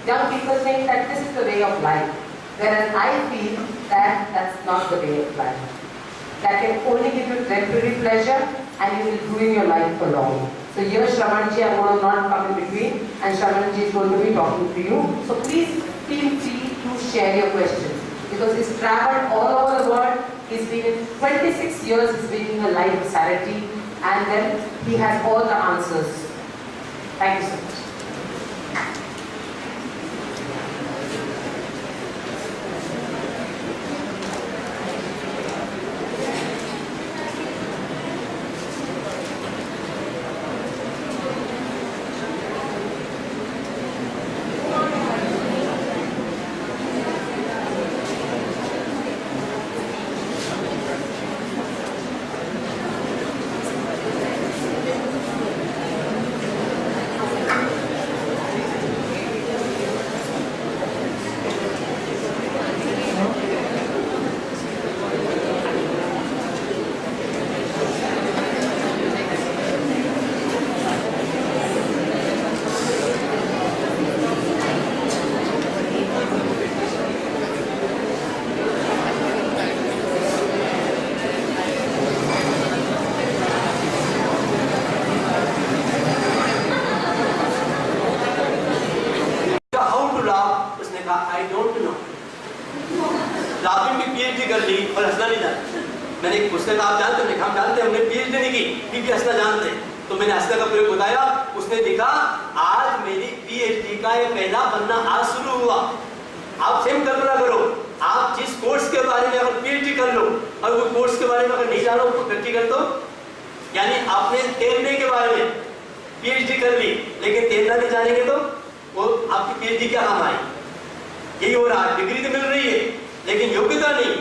young people think that this is the way of life, whereas I feel that that's not the way of life. That can only give you temporary pleasure and you will ruin your life for long. So here Shravanji, I'm going to not come in between, and Shravanji is going to be talking to you. So please feel free to share your questions, because he's traveled all over the world. He's been in 26 years, he's been in a life of sanity, and then he has all the answers. Thank you so much. मैंने एक पुस्तक आप जानते हैं, हम जानते हैं, हमने पीएचडी नहीं की, फिर भी हंसना जानते हैं, तो मैंने हंसने का प्रयोग बताया। उसने लिखा, आज मेरी पीएचडी का ये पहला पन्ना आज शुरू हुआ। आप सेम कल्पना करो, आप जिस कोर्स के बारे में अगर पीएचडी कर लो और वो कोर्स के बारे में अगर नहीं जानो तो प्रैक्टिकल तो, यानी आपने तैरने के बारे में पीएचडी कर ली लेकिन तैरना नहीं जानेंगे तो वो आपकी पीएचडी क्या काम आई? यही हो रहा है, डिग्री तो मिल रही है लेकिन योग्यता नहीं।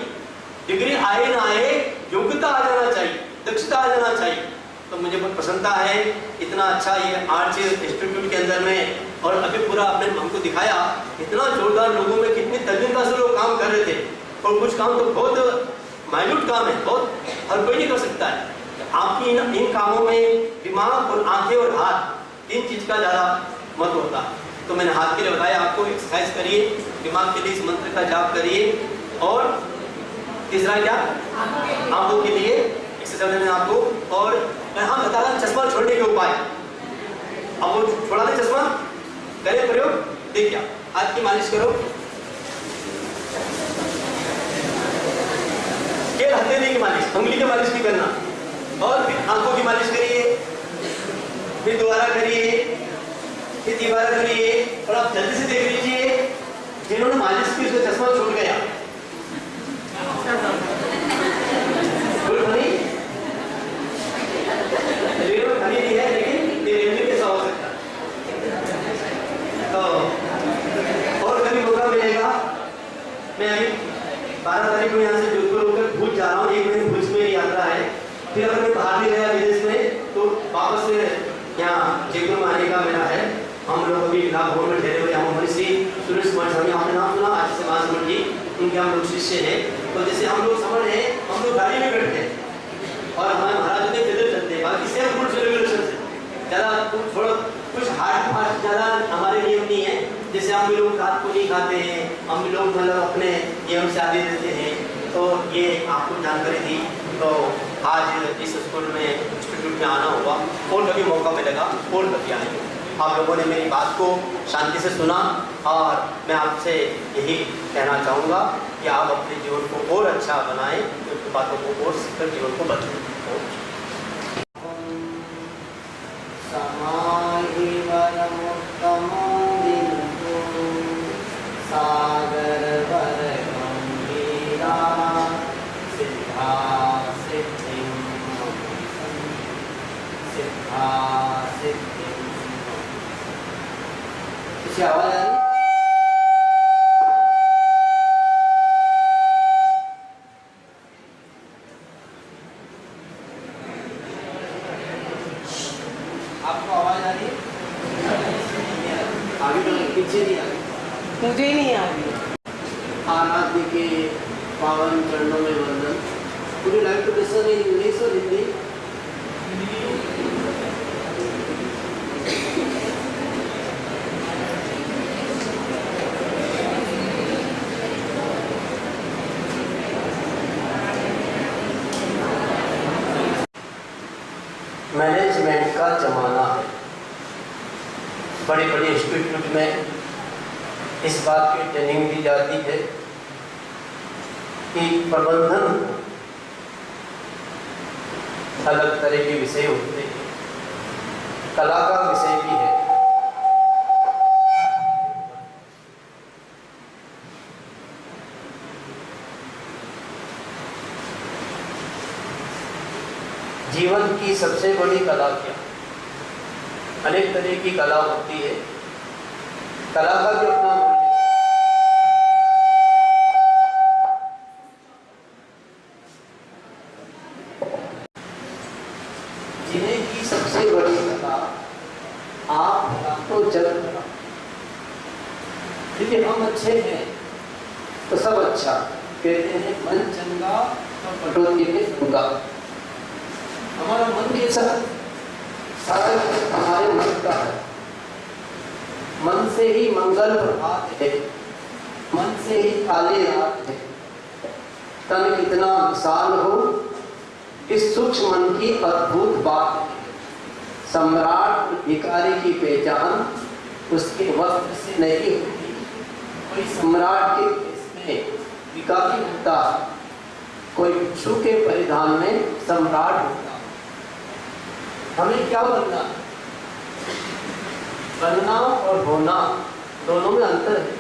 डिग्री आए ना आए, योग्यता आ जाना चाहिए, दक्षता आ जाना चाहिए। तो मुझे बहुत प्रसन्नता है, इतना अच्छा ये आर्ट्स इंस्टीट्यूट के अंदर में, और अभी पूरा आपने हमको दिखाया इतना जोरदार, लोगों में कितनी तल्लीनता से लोग काम कर रहे थे, और कुछ काम तो बहुत माइन्यूट काम है, बहुत हर कोई नहीं कर सकता है। आपकी इन कामों में दिमाग और आंखें और हाथ, तीन चीज का ज़्यादा महत्व होता है। तो मैंने हाथ के लिए बताया आपको, एक्सरसाइज करिए, दिमाग के लिए इस मंत्र का जाप करिए, और तीसरा क्या, आंखों के लिए एक्सरसाइज मैंने आपको, और मैं हाँ बता रहा चश्मा छोड़ने के उपाय। अब वो छोड़ा दे चश्मा, करें प्रयोग, देखिए हाथ की मालिश करो, केवल हथेली की मालिश, उंगली की मालिश नहीं करना, और फिर आंखों की मालिश करिए, फिर दोबारा करिए, फिर दोबारा करिए, और आप जल्दी से देख लीजिए जिन्होंने मालिश की उसका चश्मा छूट गया। फनी नहीं है लेकिन रेलवे कैसा हो सकता है। तो और कभी मौका मिलेगा, मैं अभी 12 तारीख को यहाँ से जोधपुर होकर भूज जा रहा हूँ, 1 महीने भूज में यात्रा है। फिर अगर मैं बाहर नहीं गया विदेश में तो वापस से यहाँ जयपुर में आने का मेरा है। हम लोग अभी लाभ भवन में ठहरे हुए, हम मनीषी सुरेश कुमार स्वामी, आपने नाम सुना, आज से 5 मिनट जी, उनके हम लोग शिष्य हैं। तो जैसे हम लोग समझ रहे हैं, हम लोग गाड़ी में बैठते हैं और हमारे महाराज ने पैदल चलते हैं, बाकी सेम रूल्स रेगुलेशन से ज़्यादा थोड़ा कुछ हार्ड फास्ट ज़्यादा हमारे नियम नहीं है। जैसे हम भी लोग रात को नहीं खाते हैं, हम भी लोग मतलब अपने नियम से आगे रहते हैं। तो ये आपको जानकारी दी। तो आज इस स्कूल में इंस्टीट्यूट में आना हुआ, और कभी मौका मिलेगा और कभी आएंगे। आप लोगों ने मेरी बात को शांति से सुना, और मैं आपसे यही कहना चाहूँगा कि आप अपने जीवन को और अच्छा बनाएं, उनकी बातों को और सीखकर जीवन को बदलें। सागर वर गंभीरा सिद्धा सिद्धि सिद्धा सिद्धि। किसी आवाज आ रही? आपको आवाज आ रही है? आगे तो पीछे नहीं आ रही, मुझे ही नहीं आ रही। आराध्य के पावन चरणों में वंदन। Would you like to listen in English or Hindi? बड़े बड़े इंस्टीट्यूट में इस बात की ट्रेनिंग दी जाती है कि प्रबंधन अलग तरह के विषय होते हैं, कला का विषय भी है। जीवन की सबसे बड़ी कला क्या? अनेक तरह की कला होती है, कला का भी अपना मूल्य है। जीने की सबसे बड़ी कला आप तो जग कला, क्योंकि हम अच्छे हैं तो सब अच्छा कहते हैं, मन चंगा तो कटौती में होगा। हमारा मन कैसा सारा हमारे मन का है, मन से ही मंगल प्रभात है, मन से ही काले रात है। तन कितना विशाल हो, इस सूक्ष्म मन की अद्भुत बात है। सम्राट भिखारी की पहचान उसके वस्त्र से नहीं होती, कोई सम्राट के देश में भिखारी होता, कोई भिक्षु के परिधान में सम्राट होता। हमें क्या बनना? बनना और होना दोनों में अंतर है।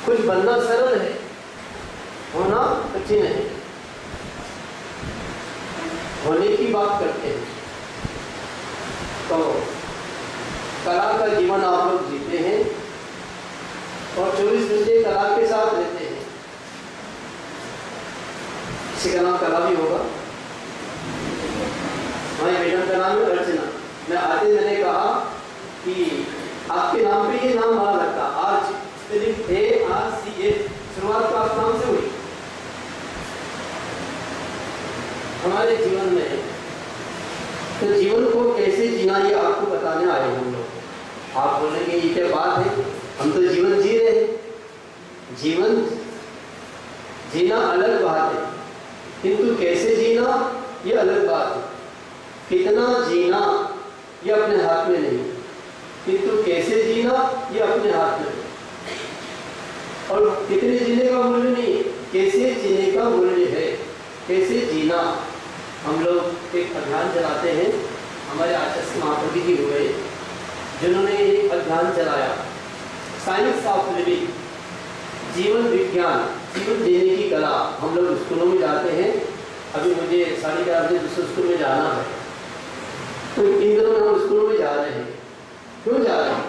कुछ बनना सरल है, होना कठिन है। होने की बात करते हैं तो कला का जीवन आप लोग जीते हैं और 24 घंटे कला के साथ रहते हैं। किसी का नाम कला भी होगा। हमारी मैडम का नाम है अर्चना। मैं आते मैंने कहा कि आपके नाम पे ये नाम बड़ा लगता, आज ARCA, शुरुआत तो आप नाम से हुई। हमारे जीवन में तो जीवन को कैसे जीना ये आपको बताने आए हम लोग। आप बोलेंगे ये क्या बात है, हम तो जीवन जी रहे हैं। जीवन जीना अलग बात है, किंतु कैसे जीना ये अलग बात है। कितना जीना ये अपने हाथ में नहीं, किंतु कैसे जीना ये अपने हाथ में। और कितने जीने का मूल्य नहीं, कैसे जीने का मूल्य है, कैसे जीना। हम लोग एक अभियान चलाते हैं, हमारे आचार्य महाप्रभु जी हुए जिन्होंने एक अभियान चलाया, साइंस ऑफ लिविंग, जीवन विज्ञान, जीवन जीने की कला। हम लोग स्कूलों में जाते हैं। अभी मुझे 4:30 बजे दूसरे स्कूल में जाना है, तो इन दिनों में हम स्कूलों में जा रहे हैं। क्यों जा रहे हैं?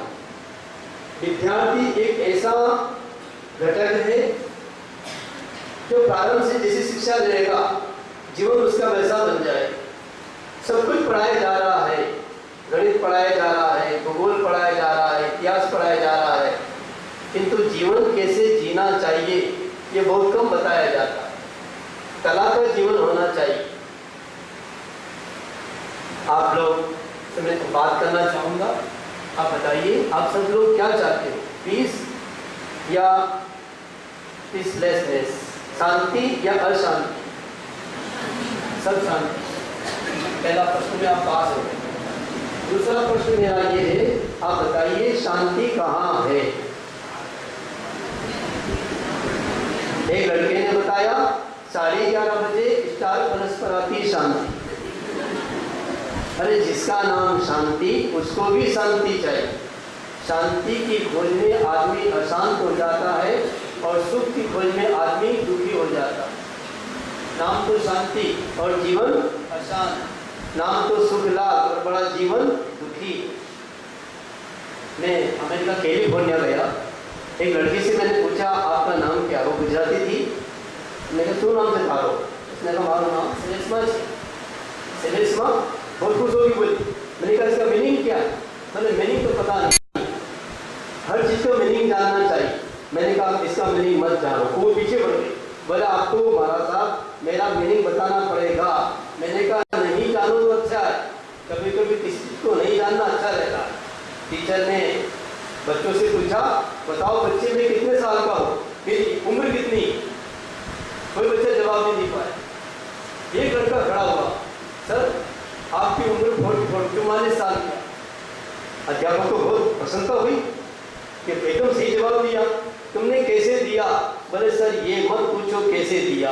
विद्यार्थी एक ऐसा घटक है जो प्रारंभ से जैसी शिक्षा लेगा जीवन उसका वैसा बन जाए। सब कुछ पढ़ाया जा रहा है, गणित पढ़ाया जा रहा है, भूगोल पढ़ाया जा रहा है, इतिहास पढ़ाया जा रहा है, किंतु जीवन कैसे जीना चाहिए ये बहुत कम बताया जाता है। कला का जीवन होना चाहिए। आप लोग से मैं बात करना चाहूँगा, आप बताइए आप सब लोग क्या चाहते हो, पीस या पीसलेसनेस, शांति या अशांति? सब शांति। पहला प्रश्न में आप पास हो गए। दूसरा प्रश्न मेरा ये है, आप बताइए शांति कहाँ है? एक लड़के ने बताया 11:30 बजे स्टार प्लस पर आती शांति। अरे जिसका नाम शांति उसको भी शांति चाहिए। शांति की खोज में आदमी अशांत हो जाता है और सुख की खोज में आदमी दुखी हो जाता है। नाम तो शांति और जीवन अशांत, नाम तो सुख लाभ और बड़ा जीवन दुखी। मैं अमेरिका कैलिफोर्निया गया, एक लड़की से मैंने पूछा आपका नाम क्या? वो गुजराती थी। मैंने कहा तू नाम से पारो। उसने कहा हमारा नाम सेलेस्मा। सेलेस्मा बहुत खुश होगी बोली। मैंने कहा इसका मीनिंग क्या है? मैंने मीनिंग तो पता नहीं, हर चीज़ का मीनिंग जानना चाहिए। मैंने कहा इसका मीनिंग मत जानो। वो पीछे बढ़ गई, बोला आपको महाराज साहब मेरा मीनिंग बताना पड़ेगा। मैंने कहा नहीं जानो तो अच्छा है, कभी कभी किसी चीज़ को नहीं जानना अच्छा रहता है। टीचर ने बच्चों से पूछा बताओ बच्चे में कितने साल का हो, फिर उम्र कितनी? कोई बच्चा जवाब नहीं दे पाया। एक लड़का खड़ा हुआ, सर आपकी उम्र 44 साल की। अध्यापक को बहुत प्रसन्नता हुई कि एकदम सही जवाब दिया। तुमने कैसे दिया? बोले सर ये मत पूछो कैसे दिया।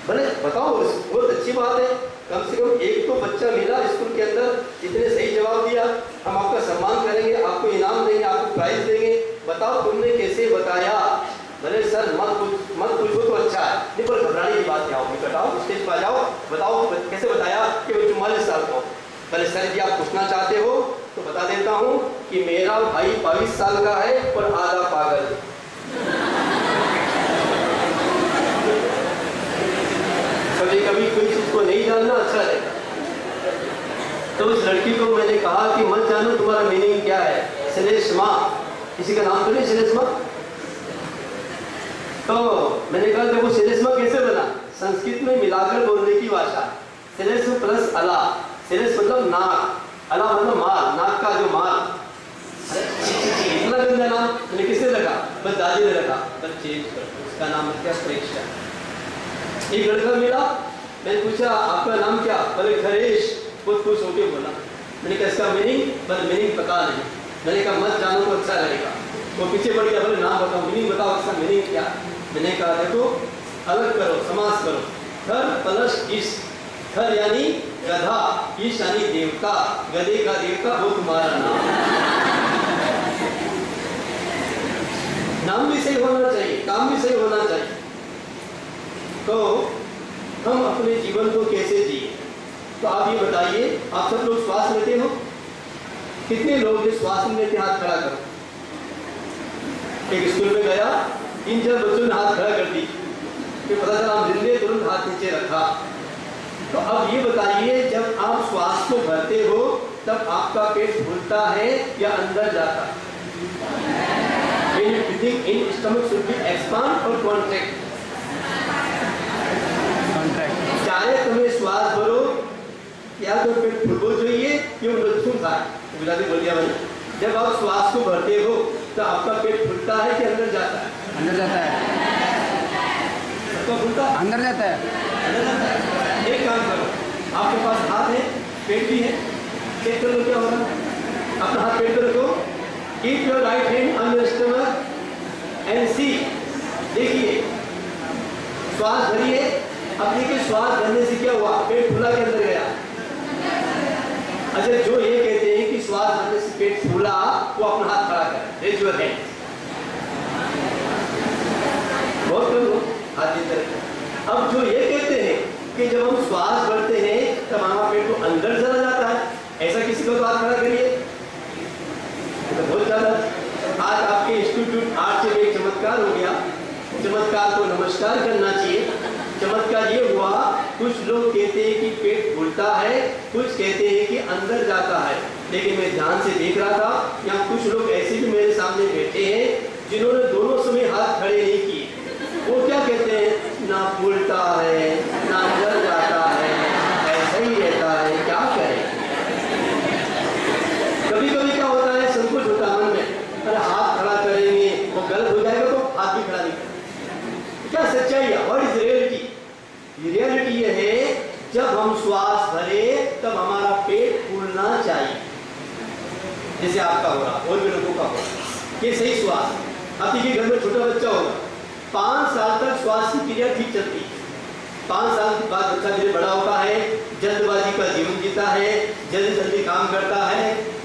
बोले बताओ, बहुत अच्छी बात है, कम से कम एक तो बच्चा मिला स्कूल के अंदर जितने सही जवाब दिया, हम आपका सम्मान करेंगे, आपको इनाम देंगे, आपको प्राइज देंगे। बताओ तुमने कैसे बताया? बोले सर मत पूछो तो अच्छा है, नहीं पर घबराने की बात क्या होगी, बताओ स्टेज पर आ जाओ, बताओ कैसे बताया कि मैं 44 साल का हूँ। बोले सर जी आप पूछना चाहते हो तो बता देता हूँ कि मेरा भाई 22 साल का है और आधा पागल है। कभी कभी कोई चीज को नहीं जानना अच्छा रहेगा। तो उस लड़की को मैंने कहा कि मत जानो तुम्हारा मीनिंग क्या है। श्लेष्मा, किसी का नाम तो नहीं श्लेष्मा? तो मैंने कहा देखो श्लेष्मा कैसे बना? संस्कृत में मिलाकर बोलने की भाषा। श्लेष्म प्लस अला, श्लेष मतलब नाक, अला मतलब माल, नाक का जो माल। इतना गंदा नाम मैंने किसने रखा? बस दादी ने रखा। बस चेंज कर, उसका नाम क्या? प्रेक्षा। एक लड़का मिला, मैंने पूछा आपका नाम क्या? बोले खरेश। बहुत खुश होके बोला। मैंने कहा इसका मीनिंग? बोले मीनिंग पता नहीं। मैंने कहा मत जानो तो अच्छा लगेगा। वो पीछे पड़ गया, बोले नाम बताओ, मीनिंग बताओ, इसका मीनिंग क्या? मैंने कहा देखो अलग करो, समास करो। खर प्लस ईश, खर यानी गधा, ईश यानी देवता, गधे का देवता वो तुम्हारा नाम। नाम भी सही होना चाहिए, काम भी सही होना चाहिए। तो हम अपने जीवन को कैसे जिए? तो आप ये बताइए, आप सब लोग श्वास लेते हो? कितने लोग जो श्वास नहीं लेते हाथ खड़ा करो। एक स्कूल में गया, 3-4 बच्चों ने हाथ खड़ा कर दी, फिर पता चला हम जिंदे, तुरंत हाथ नीचे रखा। तो अब ये बताइए, जब आप श्वास को भरते हो तब आपका पेट फूलता है या अंदर जाता है? When you breathing in, stomach should be expand or contract? चाहे तुम्हें श्वास भरो या तो पेट फूलना चाहिए क्यों लक्षण खाए। गुजराती बोल दिया मैंने। जब आप श्वास को भरते हो तो आपका पेट फूलता है कि अंदर जाता है? अंदर जाता है। सबका फूलता है? अंदर जाता है। अंदर जाता है। एक काम करो, आपके पास हाथ है, पेट भी है, चेक कर लो क्या हो रहा है। अपना हाथ पेट पर रखो, keep your right hand on your stomach and see. देखिए श्वास भरिए, अब देखिए श्वास भरने से क्या हुआ? पेट फूला के अंदर गया। अच्छा जो ये कहते हैं कि श्वास भरने से पेट फूला, वो अपना हाथ खड़ा कर, रेज योर हैंड। बहुत कम लोग हाथ देते हैं। अब जो ये कहते हैं कि जब हम श्वास भरते हैं तब हमारा पेट तो अंदर चला जाता है, ऐसा किसी को तो हाथ खड़ा करिए। तो बहुत ज्यादा आज आपके इंस्टीट्यूट आर्ट से एक चमत्कार हो गया। चमत्कार को नमस्कार करना चाहिए। चमत्कार ये हुआ, कुछ लोग कहते हैं कि पेट फूलता है, कुछ कहते हैं कि अंदर जाता है। लेकिन मैं ध्यान से देख रहा था, यहाँ कुछ लोग ऐसे भी मेरे सामने बैठे हैं जिन्होंने दोनों समय हाथ खड़े नहीं किए। वो क्या कहते हैं? ना फूलता है ना अंदर जाता है, ऐसा ही रहता है, क्या करें। कभी कभी क्या होता है, संकोच होता है मन में, अरे हाथ खड़ा करेंगे वो गलत हो जाएगा तो हाथ भी खड़ा नहीं करेंगे। क्या सच्चाई है? What is reality? रियलिटी ये है, जब हम श्वास भरे तब हमारा पेट फूलना चाहिए, जैसे आपका हो रहा और भी लोगों का हो रहा। ये सही श्वास। अब देखिए घर में छोटा बच्चा होगा, 5 साल तक श्वास की क्रिया ठीक चलती है। 5 साल के बाद बच्चा धीरे बड़ा होता है, जल्दबाजी का जीवन जीता है, जल्दी जल्दी काम करता है,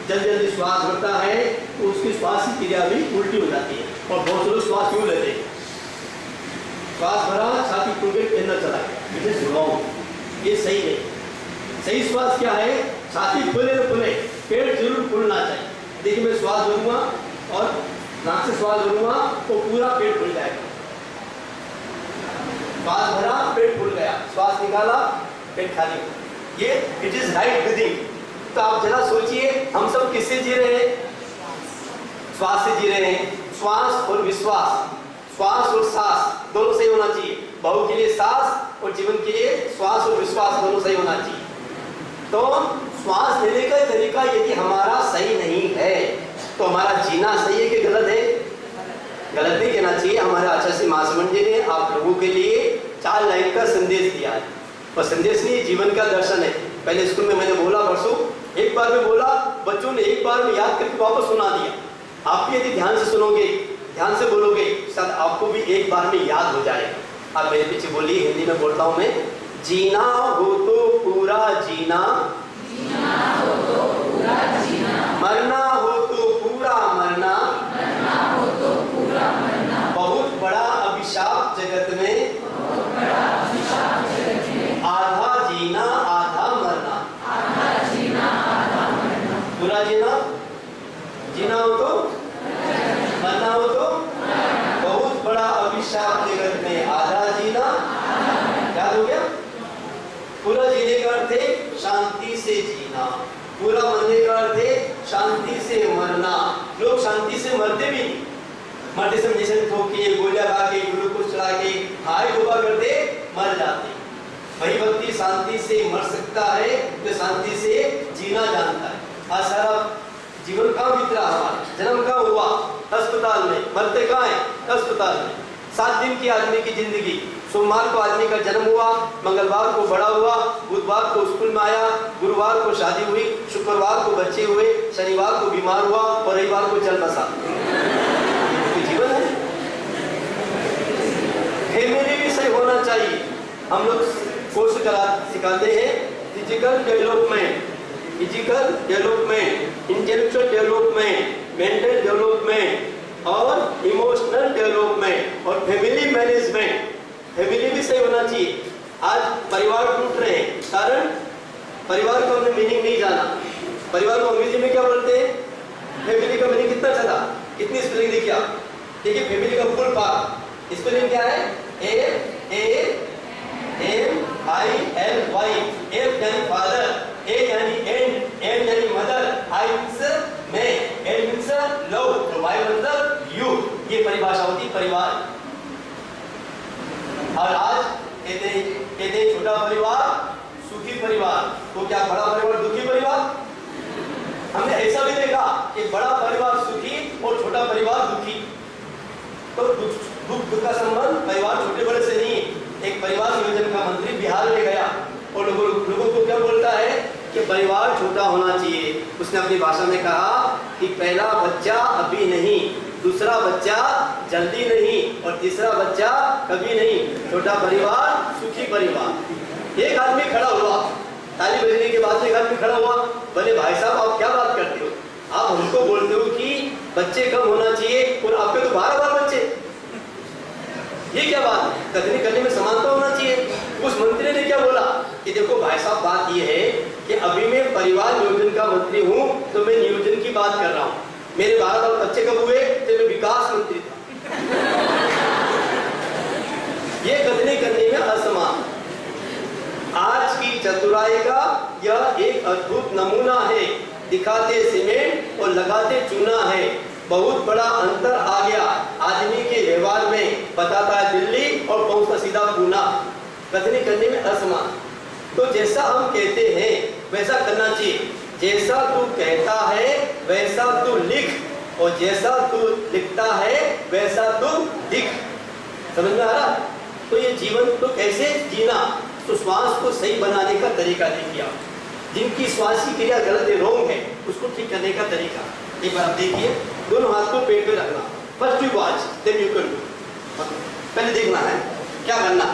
जल्दी जल्दी श्वास भरता है, तो उसकी श्वास की क्रिया भी उल्टी हो जाती है। और बहुत से लोग श्वास क्यों लेते हैं? श्वास भरा, छाती खुल गई, अंदर चला गया, इट इज रॉन्ग। ये सही नहीं। सही श्वास क्या है? छाती खुले न खुले, पेट जरूर खुलना चाहिए। देखिए मैं श्वास भरूंगा और नाक से श्वास भरूंगा तो पूरा पेट खुल जाएगा। श्वास भरा, पेट खुल गया, श्वास निकाला, पेट खाली। ये इट इज राइट ब्रीदिंग। तो आप जरा सोचिए, हम सब किससे जी रहे हैं? श्वास से जी रहे हैं। श्वास और विश्वास, श्वास और सांस दोनों सही होना चाहिए। बहू के लिए सांस और जीवन के लिए श्वास और विश्वास दोनों सही होना चाहिए। तो श्वास लेने का तरीका यदि हमारा सही नहीं है तो हमारा जीना सही है कि गलत है? गलत नहीं कहना चाहिए। हमारे आचार्य श्री महासमन जी ने आप लोगों के लिए 4 लाइन का संदेश दिया है। और संदेश नहीं, जीवन का दर्शन है। पहले स्कूल में मैंने बोला परसों एक बार में बोला, बच्चों ने एक बार में याद करके वापस सुना दिया। आप भी यदि ध्यान से सुनोगे, ध्यान से बोलोगे, शायद आपको भी एक बार में याद हो जाएगा। आप मेरे पीछे बोलिए, हिंदी में बोलता हूं मैं। जीना हो तो पूरा जीना, जीना हो तो पूरा जीना, मरना हो तो पूरा मरना, मरना हो तो पूरा मरना, बहुत बड़ा अभिशाप जगत में, बहुत बड़ा अभिशाप जगत में, आधा जीना आधा मरना, आधा जीना आधा मरना, पूरा जीना, जीना हो तो मरना हो तो, बहुत बड़ा अभिशाप जगत में, आधा जीना, याद हो गया? पूरा जीने का अर्थ है शांति से जीना, पूरा मरने का अर्थ है शांति से मरना। लोग शांति से मरते भी नहीं, मरते समय जैसे ठोके, गोलियां खा के, ग्लूकोज चढ़ा के, हाय तौबा करते मर जाते। वही व्यक्ति शांति से मर सकता है जो शांति से जीना जानता है। आज सारा जीवन कहाँ बीत रहा हमारा? जन्म कहाँ हुआ? अस्पताल में। मरते कहाँ है? अस्पताल में। 7 दिन की आदमी की जिंदगी। सोमवार को आदमी का जन्म हुआ, मंगलवार को बड़ा हुआ, बुधवार को स्कूल में आया, गुरुवार को शादी हुई, शुक्रवार को बच्चे हुए, शनिवार को बीमार हुआ और रविवार को चल बसा। जीवन है। फैमिली भी सही होना चाहिए। हम लोग कोर्स सिखाते हैं physical development, physical development, intellectual development, mental development और इमोशनल डेवलपमेंट और फैमिली मैनेजमेंट। फैमिली भी सही होना चाहिए। आज परिवार टूट रहे हैं, कारण परिवार का हमने मीनिंग नहीं जाना। परिवार को अंग्रेजी में क्या बोलते हैं? फैमिली का मीनिंग कितना अच्छा था, कितनी स्पेलिंग देखिए आप। देखिए फैमिली का फुल फॉर्म स्पेलिंग क्या है? FAMILY। F यानी फादर, A यानी एंड, M यानी मदर, I मींस मैं, L मींस लव, तो Y मतलब यू। ये परिभाषा होती है परिवार। और आज कहते हैं छोटा परिवार सुखी परिवार, तो क्या बड़ा परिवार दुखी परिवार? हमने ऐसा भी देखा कि बड़ा परिवार सुखी और छोटा परिवार दुखी। तो दुख का संबंध परिवार छोटे बड़े से नहीं। एक परिवार नियोजन का मंत्री बिहार में गया और लोगों को क्या बोलता है कि परिवार छोटा होना चाहिए। उसने अपनी भाषा में कहा कि पहला बच्चा अभी नहीं, दूसरा बच्चा जल्दी नहीं और तीसरा बच्चा कभी नहीं। छोटा परिवार सुखी परिवार। एक आदमी खड़ा हुआ, ताली बजने के बाद एक आदमी खड़ा हुआ, बोले भाई साहब आप क्या बात करते हो? आप हमको बोलते हो कि बच्चे कम होना चाहिए और आपके तो 12 बच्चे, ये क्या बात है? कथनी करने में समानता होना चाहिए। उस मंत्री ने क्या बोला कि देखो भाई साहब बात ये है कि अभी मैं परिवार नियोजन का मंत्री हूँ, तो मैं नियोजन की बात कर रहा हूँ। मेरे 12 बच्चे कब हुए? तो मैं विकास मंत्री था। ये कथनी करने में असमान। आज की चतुराई का यह एक अद्भुत नमूना है। दिखाते सीमेंट और लगाते चूना है। बहुत बड़ा अंतर आ गया आदमी के व्यवहार में। बताता है दिल्ली और पहुंचता सीधा पूना। कथनी करने में असमान। तो जैसा हम कहते हैं वैसा करना चाहिए। जैसा तू कहता है वैसा तू लिख, और जैसा तू लिखता है वैसा तू दिख। समझ में आ रहा? तो ये जीवन तो कैसे जीना? तो श्वास को सही बनाने का तरीका देखिए आप। जिनकी श्वास की क्रिया गलत है, रोंग है, उसको ठीक करने का तरीका एक बार आप देखिए। दोनों हाथ को पेट पे रखना। First you watch then you can do. पहले देखना है क्या करना।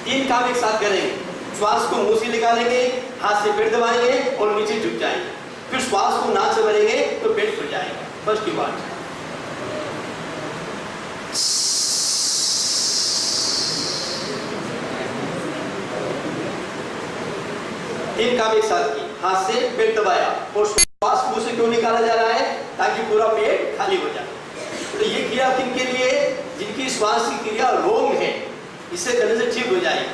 3 काम एक साथ करेंगे। श्वास को मुंह से निकालेंगे, हाथ से पेट दबाएंगे और नीचे झुक जाएंगे। फिर श्वास को नाक से भरेंगे तो पेट खुल जाएगा। First you watch. तीन काम एक साथ की। हाथ से पेट दबाया और श्वास मुंह से क्यों निकाला जा रहा है? ताकि पूरा पेट खाली हो जाए। तो ये क्रिया किनके लिए? जिनकी श्वास की क्रिया रोंग है, इससे करने से ठीक हो जाएगी।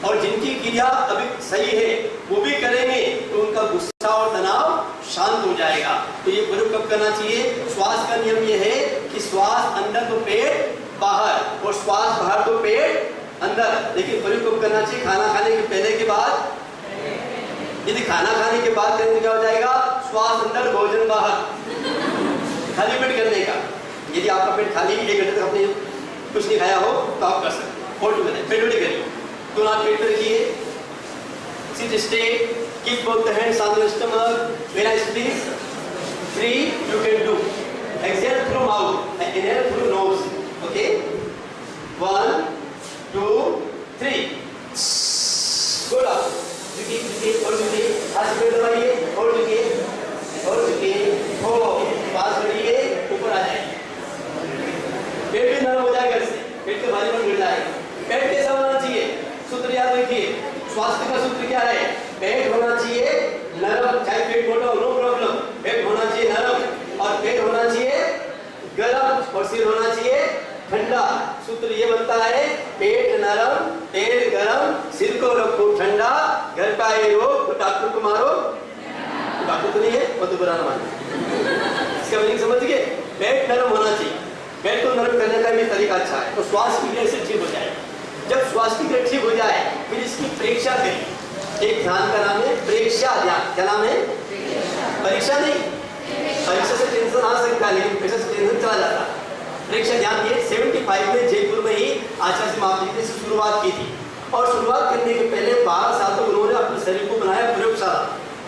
और जिनकी क्रिया अभी सही है वो भी करेंगे तो उनका गुस्सा और तनाव शांत हो जाएगा। तो ये प्रयोग कब करना चाहिए? श्वास का नियम ये है कि श्वास अंदर तो पेट बाहर और श्वास बाहर तो पेट अंदर। लेकिन प्रयोग कब करना चाहिए? खाना खाने के पहले के बाद। यदि खाना खाने के बाद करेंगे क्या हो जाएगा? श्वास अंदर भोजन बाहर। खाली पेट करने का। यदि आपका पेट खाली 1 घंटे तक आपने कुछ नहीं खाया हो तो आप कर सकते हो। पेट उठे करिए, दोनों हाथ पेट पे रखिए, seat straight, Keep both the hands on your stomach. When I speak, free, you can do. Exhale through mouth and inhale through nose. Okay? 1, 2, 3. Go down. झुकिए और झुकिए, हाथ से पेट दबाइए और झुकिए और झुकिए, हो पास बढ़िए, ऊपर आ जाइए। पेट भी नरम हो जाएगा इससे, पेट के भारीपन गिर जाएगा। पेट कैसा होना चाहिए? सूत्र याद रखिए, स्वास्थ्य का सूत्र क्या है? पेट होना चाहिए नरम, चाहे पेट मोटा हो नो प्रॉब्लम, पेट होना चाहिए नरम और पेट होना चाहिए गरम और सिर होना चाहिए ठंडा। सूत्र ये बनता है पेट नरम, पेट गरम, सिर को रखो ठंडा, घर का ये रोग तो डॉक्टर को मारो, डॉक्टर तो नहीं है वो तो बुरा ना मानो। इसका मीनिंग समझ गए? पेट नरम होना चाहिए, पेट को नरम करने का भी तरीका अच्छा है, तो श्वास की क्रिया से ठीक हो जाए। जब श्वास की क्रिया ठीक हो जाए फिर इसकी परीक्षा करें। एक ध्यान का नाम है परीक्षा ध्यान। क्या नाम है? परीक्षा नहीं, परीक्षा से टेंशन आ सकता है लेकिन परीक्षा से टेंशन चला जाता है। परीक्षा ध्यान दिए 75 में जयपुर में ही आचार्य महादेव ने शुरुआत की थी और शुरुआत करने के पहले 12 साल तक उन्होंने अपने शरीर को बनाया प्रयोगशाला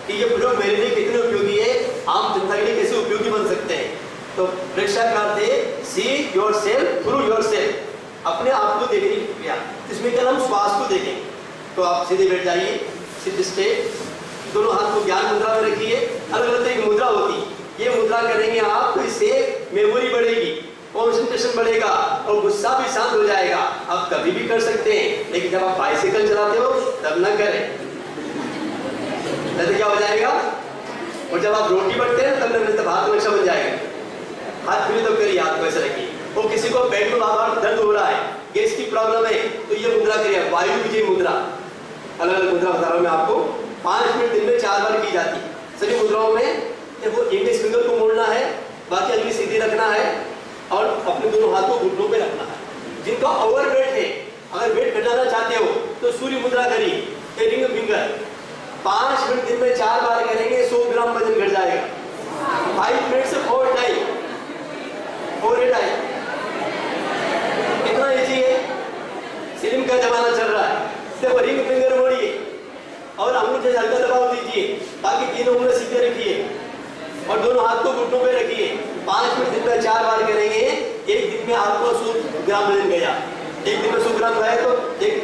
कि ये प्रयोग मेरे लिए कितने उपयोगी है, आम जनता के लिए कैसे उपयोगी बन सकते हैं। तो परीक्षा करते see your self through your self, अपने आप को देखने की क्रिया। इसमें क्या हम श्वास को देखें। तो आप सीधे बैठ जाइए, सिट स्टे, दोनों हाथ को ज्ञान मुद्रा में रखिए। अलग अलग एक मुद्रा होती, ये मुद्रा करेंगे आप तो इससे मेमोरी बढ़ेगी, कंसंट्रेशन बढ़ेगा और गुस्सा भी शांत हो जाएगा। आप कभी भी कर सकते हैं लेकिन जब आप बाइसिकल चलाते हो तब न करें, नहीं तो क्या हो जाएगा। और जब आप रोटी बढ़ते हैं तब हाथ नक्शा बन जाएगा। हाथ फिर तो करिए, हाथ वैसे रखिए। और किसी को पेट में बार दर्द हो रहा है, गैस की प्रॉब्लम है, तो ये मुद्रा करिए, वायु विजय मुद्रा। अलग अलग मुद्रा बता रहा हूं मैं आपको, 5 मिनट दिन में 4 बार की जाती। सभी मुद्राओं में वो इंडेक्स फिंगर को मोड़ना है, बाकी अंगली सीधी रखना है और अपने दोनों हाथों को घुटनों पे रखना है। जिनका ओवरवेट है, अगर वेट घटाना चाहते हो तो सूर्य मुद्रा करिए, रिंग फिंगर। 5 मिनट दिन में 4 बार करेंगे, 100 ग्राम वजन घट जाएगा। 5 मिनट से 4 टाइम, 4 टाइम, कितना इजी है। सिलिम का जमाना चल रहा है, देखो रिंग फिंगर मोड़िए और अंगूठे से हल्का दबाव दीजिए ताकि तीनों उंगली सीधे रखिए और दोनों हाथ को घुटनों पे रखिए। 5 मिनट दिन में 4 बार करेंगे, एक दिन में आपको 100 ग्राम वजन गया। एक दिन में 100 ग्राम गया तो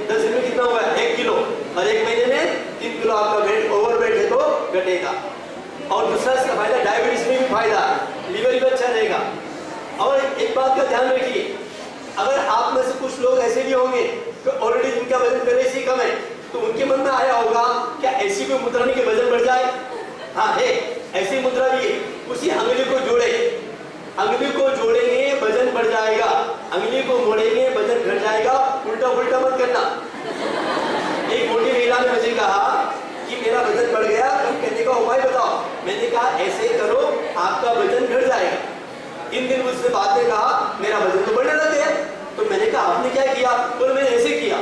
10 दिन में कितना हुआ? 1 किलो। और 1 महीने में 3 किलो आपका वेट, ओवरवेट है तो घटेगा। और दूसरा इसका फायदा डायबिटीज में भी फायदा, लीवर भी अच्छा रहेगा। और एक बात का ध्यान रखिए, अगर आप में से कुछ लोग ऐसे भी होंगे तो ऑलरेडी जिनका वजन पहले से कम है, तो उनके मन में आया होगा क्या ऐसी कोई मुद्रा नहीं कि वजन बढ़ जाए। हाँ है, ऐसी मुद्रा भी है। उसी अंगुली को जोड़े, अंगुली को जोड़ेंगे वजन बढ़ जाएगा, अंगुली को मोड़ेंगे वजन घट जाएगा। उल्टा उल्टा मत करना। एक मोटी महिला ने मुझे कहा कि मेरा वजन बढ़ गया, कम करने का उपाय बताओ। मैंने कहा ऐसे करो आपका वजन घट जाएगा। 3 दिन मुझसे बाद में कहा मेरा वजन तो बढ़ने लग गया। तो मैंने कहा आपने क्या किया? बोले मैंने ऐसे किया।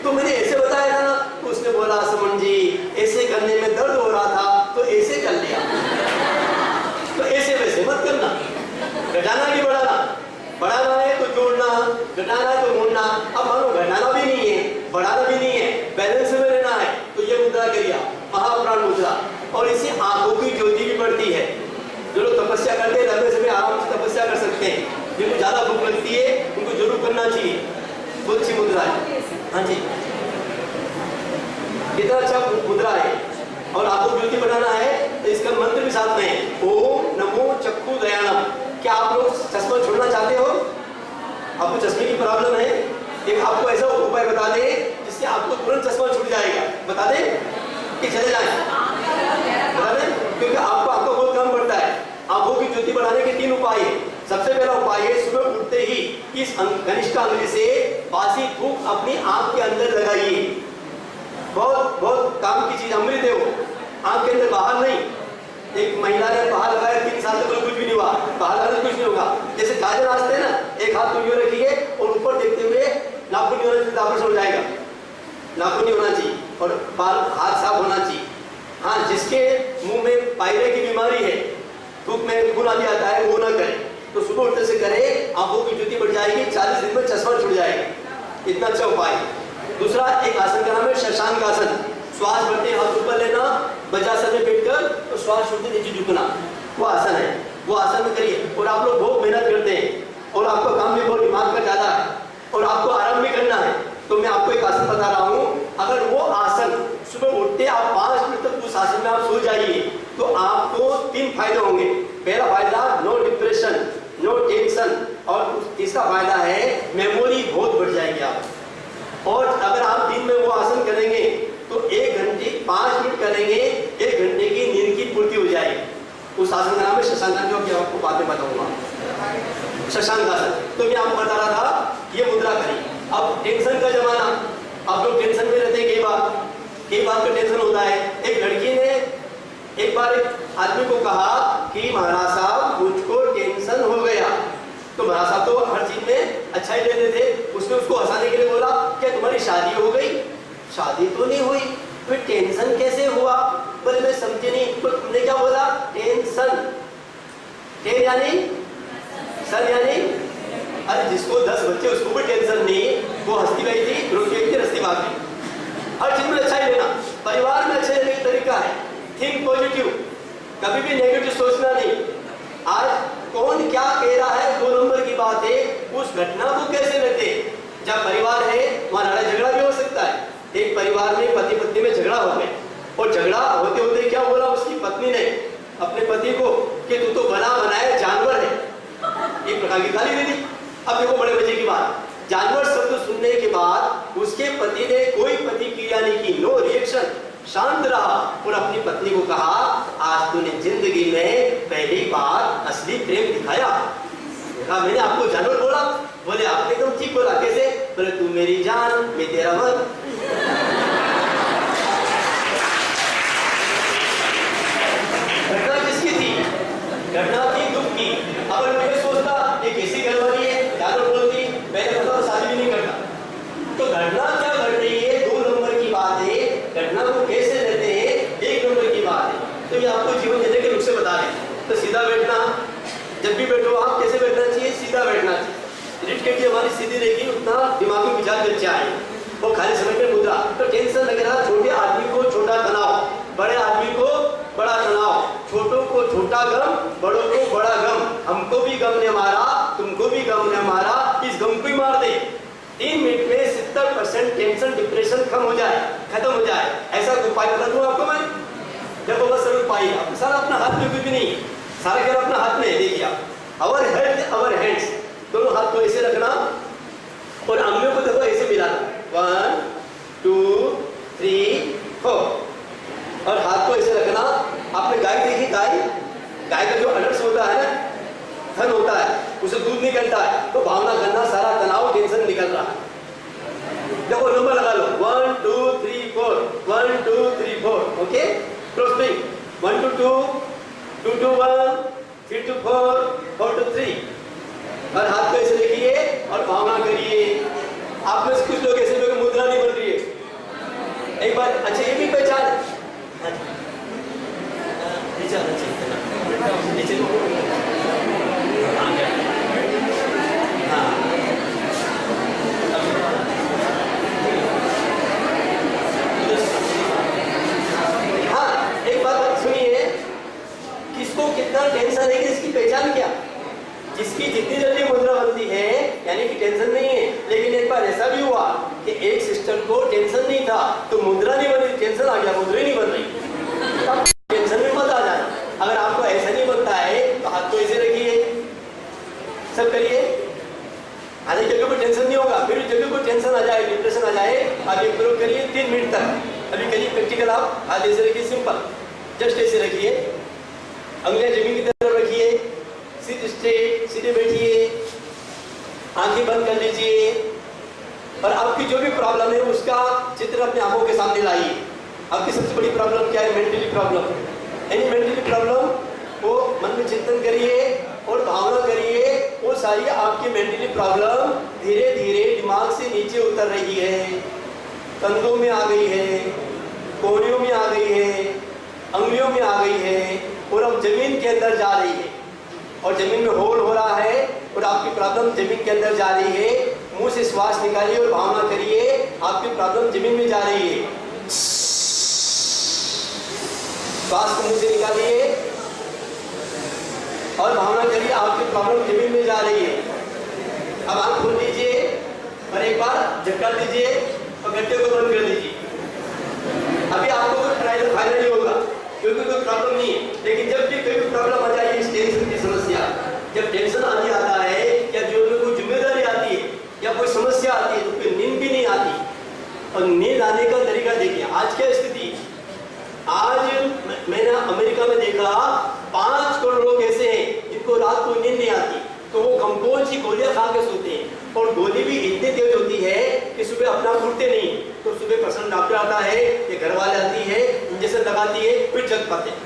तो मैंने ऐसे बताया था ना। उसने बोला समन जी ऐसे करने में दर्द हो रहा था तो ऐसे कर लिया। तो ऐसे वैसे मत करना, घटाना कि बढ़ाना। बढ़ाना है तो जोड़ना, घटाना है तो मोड़ना। अब मानो घटाना भी नहीं है, बढ़ाना भी नहीं है, बैलेंस में रहना है, तो ये मुद्रा करिए, महाप्राण मुद्रा। और इससे आंखों की ज्योति भी बढ़ती है। जो लोग तपस्या करते हैं लंबे समय आराम से तपस्या कर सकते हैं। जिनको ज्यादा भूख लगती है उनको जरूर करना चाहिए, बहुत अच्छी मुद्रा है। हाँ जी, कितना अच्छा मुद्रा है। और आपको ज्योति बढ़ाना है तो इसका मंत्र भी साथ में है, ओम नमो चक्षु दयानम। क्या आप लोग चश्मा छोड़ना चाहते हो? आपको चश्मे की प्रॉब्लम है, एक आपको ऐसा उपाय बता दें जिससे आपको तुरंत चश्मा छूट जाएगा। बता दें कि चले जाए? बता दें, क्योंकि आपको आंखों बहुत कम पड़ता है। आंखों की ज्योति बढ़ाने के 3 उपाय है। सबसे पहला उपाय है सुबह उठते ही इस कनिष्ठ अंगुली से बासी धूप अपनी आंख के अंदर लगाइए। बहुत बहुत काम की चीज, अमृत है वो, आंख के अंदर, बाहर नहीं। एक महिला ने बाहर लगाया 3 साल तक कुछ भी नहीं हुआ, बाहर लगाने कुछ नहीं होगा। जैसे गाजर नाचते हैं ना, एक हाथ को यूं रखिए और ऊपर देखते हुए नाखून नहीं होना चाहिए, ऑपरेशन हो जाएगा। नाखून नहीं होना चाहिए और हाथ साफ होना चाहिए। हाँ, जिसके मुंह में पायरे की बीमारी है, थूक में खून आदि आता है, वो ना करे। तो सुबह उठने से करे, आंखों की ज्योति बढ़ जाएगी, 40 दिन में चश्मा छूट जाएगा। इतना अच्छा उपाय। दूसरा एक आसन का नाम है शशांक आसन। श्वास भरते हाथ ऊपर लेना, वज्रासन में बैठकर तो श्वास छोड़ते नीचे झुकना, वो आसन है, वो आसन में करिए। और आप लोग बहुत मेहनत करते हैं और आपका काम भी बहुत दिमाग का ज्यादा है और आपको आराम भी करना है, तो मैं आपको एक आसन बता रहा हूँ। अगर वो आसन सुबह उठते आप 5 मिनट तक उस आसन में आप सो जाइए तो आपको 3 फायदे होंगे। पहला फायदा नो डिप्रेशन, नो टेंशन, और तीसरा फायदा है मेमोरी बहुत बढ़ जाएगी आप। और अगर आप दिन में वो आसन करेंगे तो 1 घंटे 5 मिनट करेंगे, 1 घंटे की नींद की पूर्ति हो जाएगी। उस आसन का नाम है शशांकासन, जो मैं आपको बाद में बताऊंगा, शशांकासन। तो मैं आपको बता रहा था ये मुद्रा करिए। अब टेंशन का जमाना, आप लोग टेंशन में रहते हैं, कई बार का टेंशन होता है। एक लड़की ने एक बार एक आदमी को कहा कि महाराज साहब मुझको टेंशन हो गया, तो महाराज साहब तो हर चीज में अच्छा ही लेते थे। उसने उसको हंसाने के लिए बोला क्या तुम्हारी शादी हो गई? शादी तो नहीं हुई, फिर टेंशन कैसे हुआ? बोले मैं समझे नहीं। तो तुमने क्या बोला? टेंशन, टेन यानी सन यानी, अरे जिसको 10 बच्चे उसको भी टेंशन नहीं, वो हंसती गई थी, रोटी गई थी, रस्ती भाग गई। हर चीज में अच्छा ही लेना, परिवार में अच्छे रहने का तरीका है थिंक पॉजिटिव, कभी भी नेगेटिव सोचना नहीं। आज कौन क्या कह रहा है 2 नंबर की बात है, उस घटना को कैसे लेते। जब परिवार है वहां लड़ाई झगड़ा भी हो सकता है। एक परिवार में पति पत्नी में झगड़ा हो गया और झगड़ा होते होते क्या बोला उसकी पत्नी ने अपने पति को कि तू तो बना बनाया जानवर है, एक प्रकार की गाली दे दी। अब देखो बड़े मजे की बात, जानवर शब्द सुनने के बाद उसके पति ने कोई प्रतिक्रिया नहीं की, नो रिएक्शन, शांत रहा और अपनी पत्नी को कहा आज तूने जिंदगी में पहली बार असली प्रेम दिखाया। देखा मैंने आपको जानवर बोला? बोले आपने एकदम ठीक बोला। कैसे? बोले तू मेरी जान मैं तेरा मन। घटना किसकी थी? घटना थी दुख की। अब मैं सोचता ये कैसी घरवाली है, जानवर बोलती मैंने बताओ शादी भी नहीं करता। तो घटना क्या घट रही है 2 नंबर की बात है, घटना को कैसे लेते हैं 1 नंबर की बात है। तो ये आपको जीवन जीने के नुस्खे बता रहे। तो सीधा बैठना, जब भी बैठो आप कैसे बैठना चाहिए? सीधा बैठना चाहिए। रीढ़ की हड्डी हमारी सीधी रहेगी उतना दिमाग में विचार अच्छा है। और खाली समय में मुद्रा, तो टेंशन लग रहा, छोटे आदमी को छोटा तनाव, बड़े आदमी को बड़ा तनाव, छोटों को छोटा गम, बड़ों को बड़ा गम, हमको भी गम ने मारा, तुमको भी गम ने मारा, इस गम को ही मार दे। 3 मिनट में 70% टेंशन डिप्रेशन कम हो जाए, खत्म हो जाए। ऐसा उपाय बता दूं आपको मैं? देखो बस सरल उपाय है, सारा अपना हाथ में कुछ भी नहीं, सारा खेल अपना हाथ में है। देखिए आप अवर हेड अवर हैंड्स, दोनों हाथ को ऐसे रखना और अंगुलियों को देखो ऐसे मिलाना, 1 2 3 4, और हाथ को ऐसे रखना। आपने गाय देखी? गाय का जो अडल्ट होता है ना, थन होता है, उसे दूध निकलता है, तो भावना करना सारा तनाव टेंशन निकल रहा है। देखो नंबर लगा लो 1 2 3 4, 1 2 3 4, okay. Crossing 1 to 2, 2 to 1, 3 to 4, 4 to 3, और हाथ को ऐसे रखिए और भावना करिए। आप में से कुछ लोग ऐसे लोग मुद्रा नहीं बन रही है, एक बार अच्छा ये भी पहचान नीचे किसको कितना टेंशन है कि इसकी पहचान क्या? जिसकी जितनी जल्दी मुद्रा बनती है यानी कि टेंशन नहीं है। लेकिन एक बार ऐसा भी हुआ कि एक सिस्टर को टेंशन नहीं था तो मुद्रा नहीं बनी, टेंशन आ गया, मुद्रा नहीं बन रही। अब टेंशन में मत आ जाना। अगर आपको ऐसा नहीं बनता है तो हाथ को ऐसे रखिए, सब करिए। आधे जगह पर टेंशन नहीं होगा, फिर जगह पर टेंशन आ जाए, डिप्रेशन आ जाए, आप ये प्रयोग करिए 3 मिनट तक। अभी करिए प्रैक्टिकल, आप हाथ ऐसे रखिए, सिंपल जस्ट ऐसे रखिए, अंगुलियां जमीन की तरफ रखिए, सीधे बैठिए, आंखें बंद कर लीजिए और आपकी जो भी प्रॉब्लम है उसका चित्र अपने आंखों के सामने लाइए। आपकी सबसे बड़ी प्रॉब्लम क्या है? Mentally problem. Any mentally problem को मन में चिंतन करिए और भावना करिए, वो सारी आपकी मेंटली प्रॉब्लम धीरे धीरे दिमाग से नीचे उतर रही है, कंधों में आ गई है, कोहनियों में आ गई है, अंगुलियों में आ गई है और अब जमीन के अंदर जा रही है और जमीन में होल हो रहा है और आपकी प्रॉब्लम जमीन के अंदर जा रही है। मुंह से श्वास निकालिए और भावना करिए आपकी प्रॉब्लम जमीन में जा रही है। श्वास को मुंह से निकालिए और भावना करिए आपकी प्रॉब्लम जमीन में जा रही है। अब आंख खोल दीजिए और एक बार झटका दीजिए और गड्ढे को बंद कर दीजिए। अभी आपको कोई ट्रायल फायदा नहीं होगा क्योंकि कोई प्रॉब्लम नहीं है, लेकिन जब भी कोई प्रॉब्लम आ जाए, इस टेंशन की समस्या, जब टेंशन आने आता है या जीवन में कोई जिम्मेदारी आती है या कोई समस्या आती है तो फिर नींद भी नहीं आती। और नींद आने का तरीका देखिए, आज क्या स्थिति, आज मैंने अमेरिका में देखा 5 करोड़ लोग ऐसे हैं जिनको रात को नींद नहीं आती, तो वो कंपोज की गोलियां खा के सोते हैं और गोली भी इतनी तेज होती है कि सुबह अपना उठते नहीं। तो सुबह पर्सनल डॉक्टर आता है, ये घर वाले आती है, इंजेक्शन लगाती है, फिर जग पाते हैं।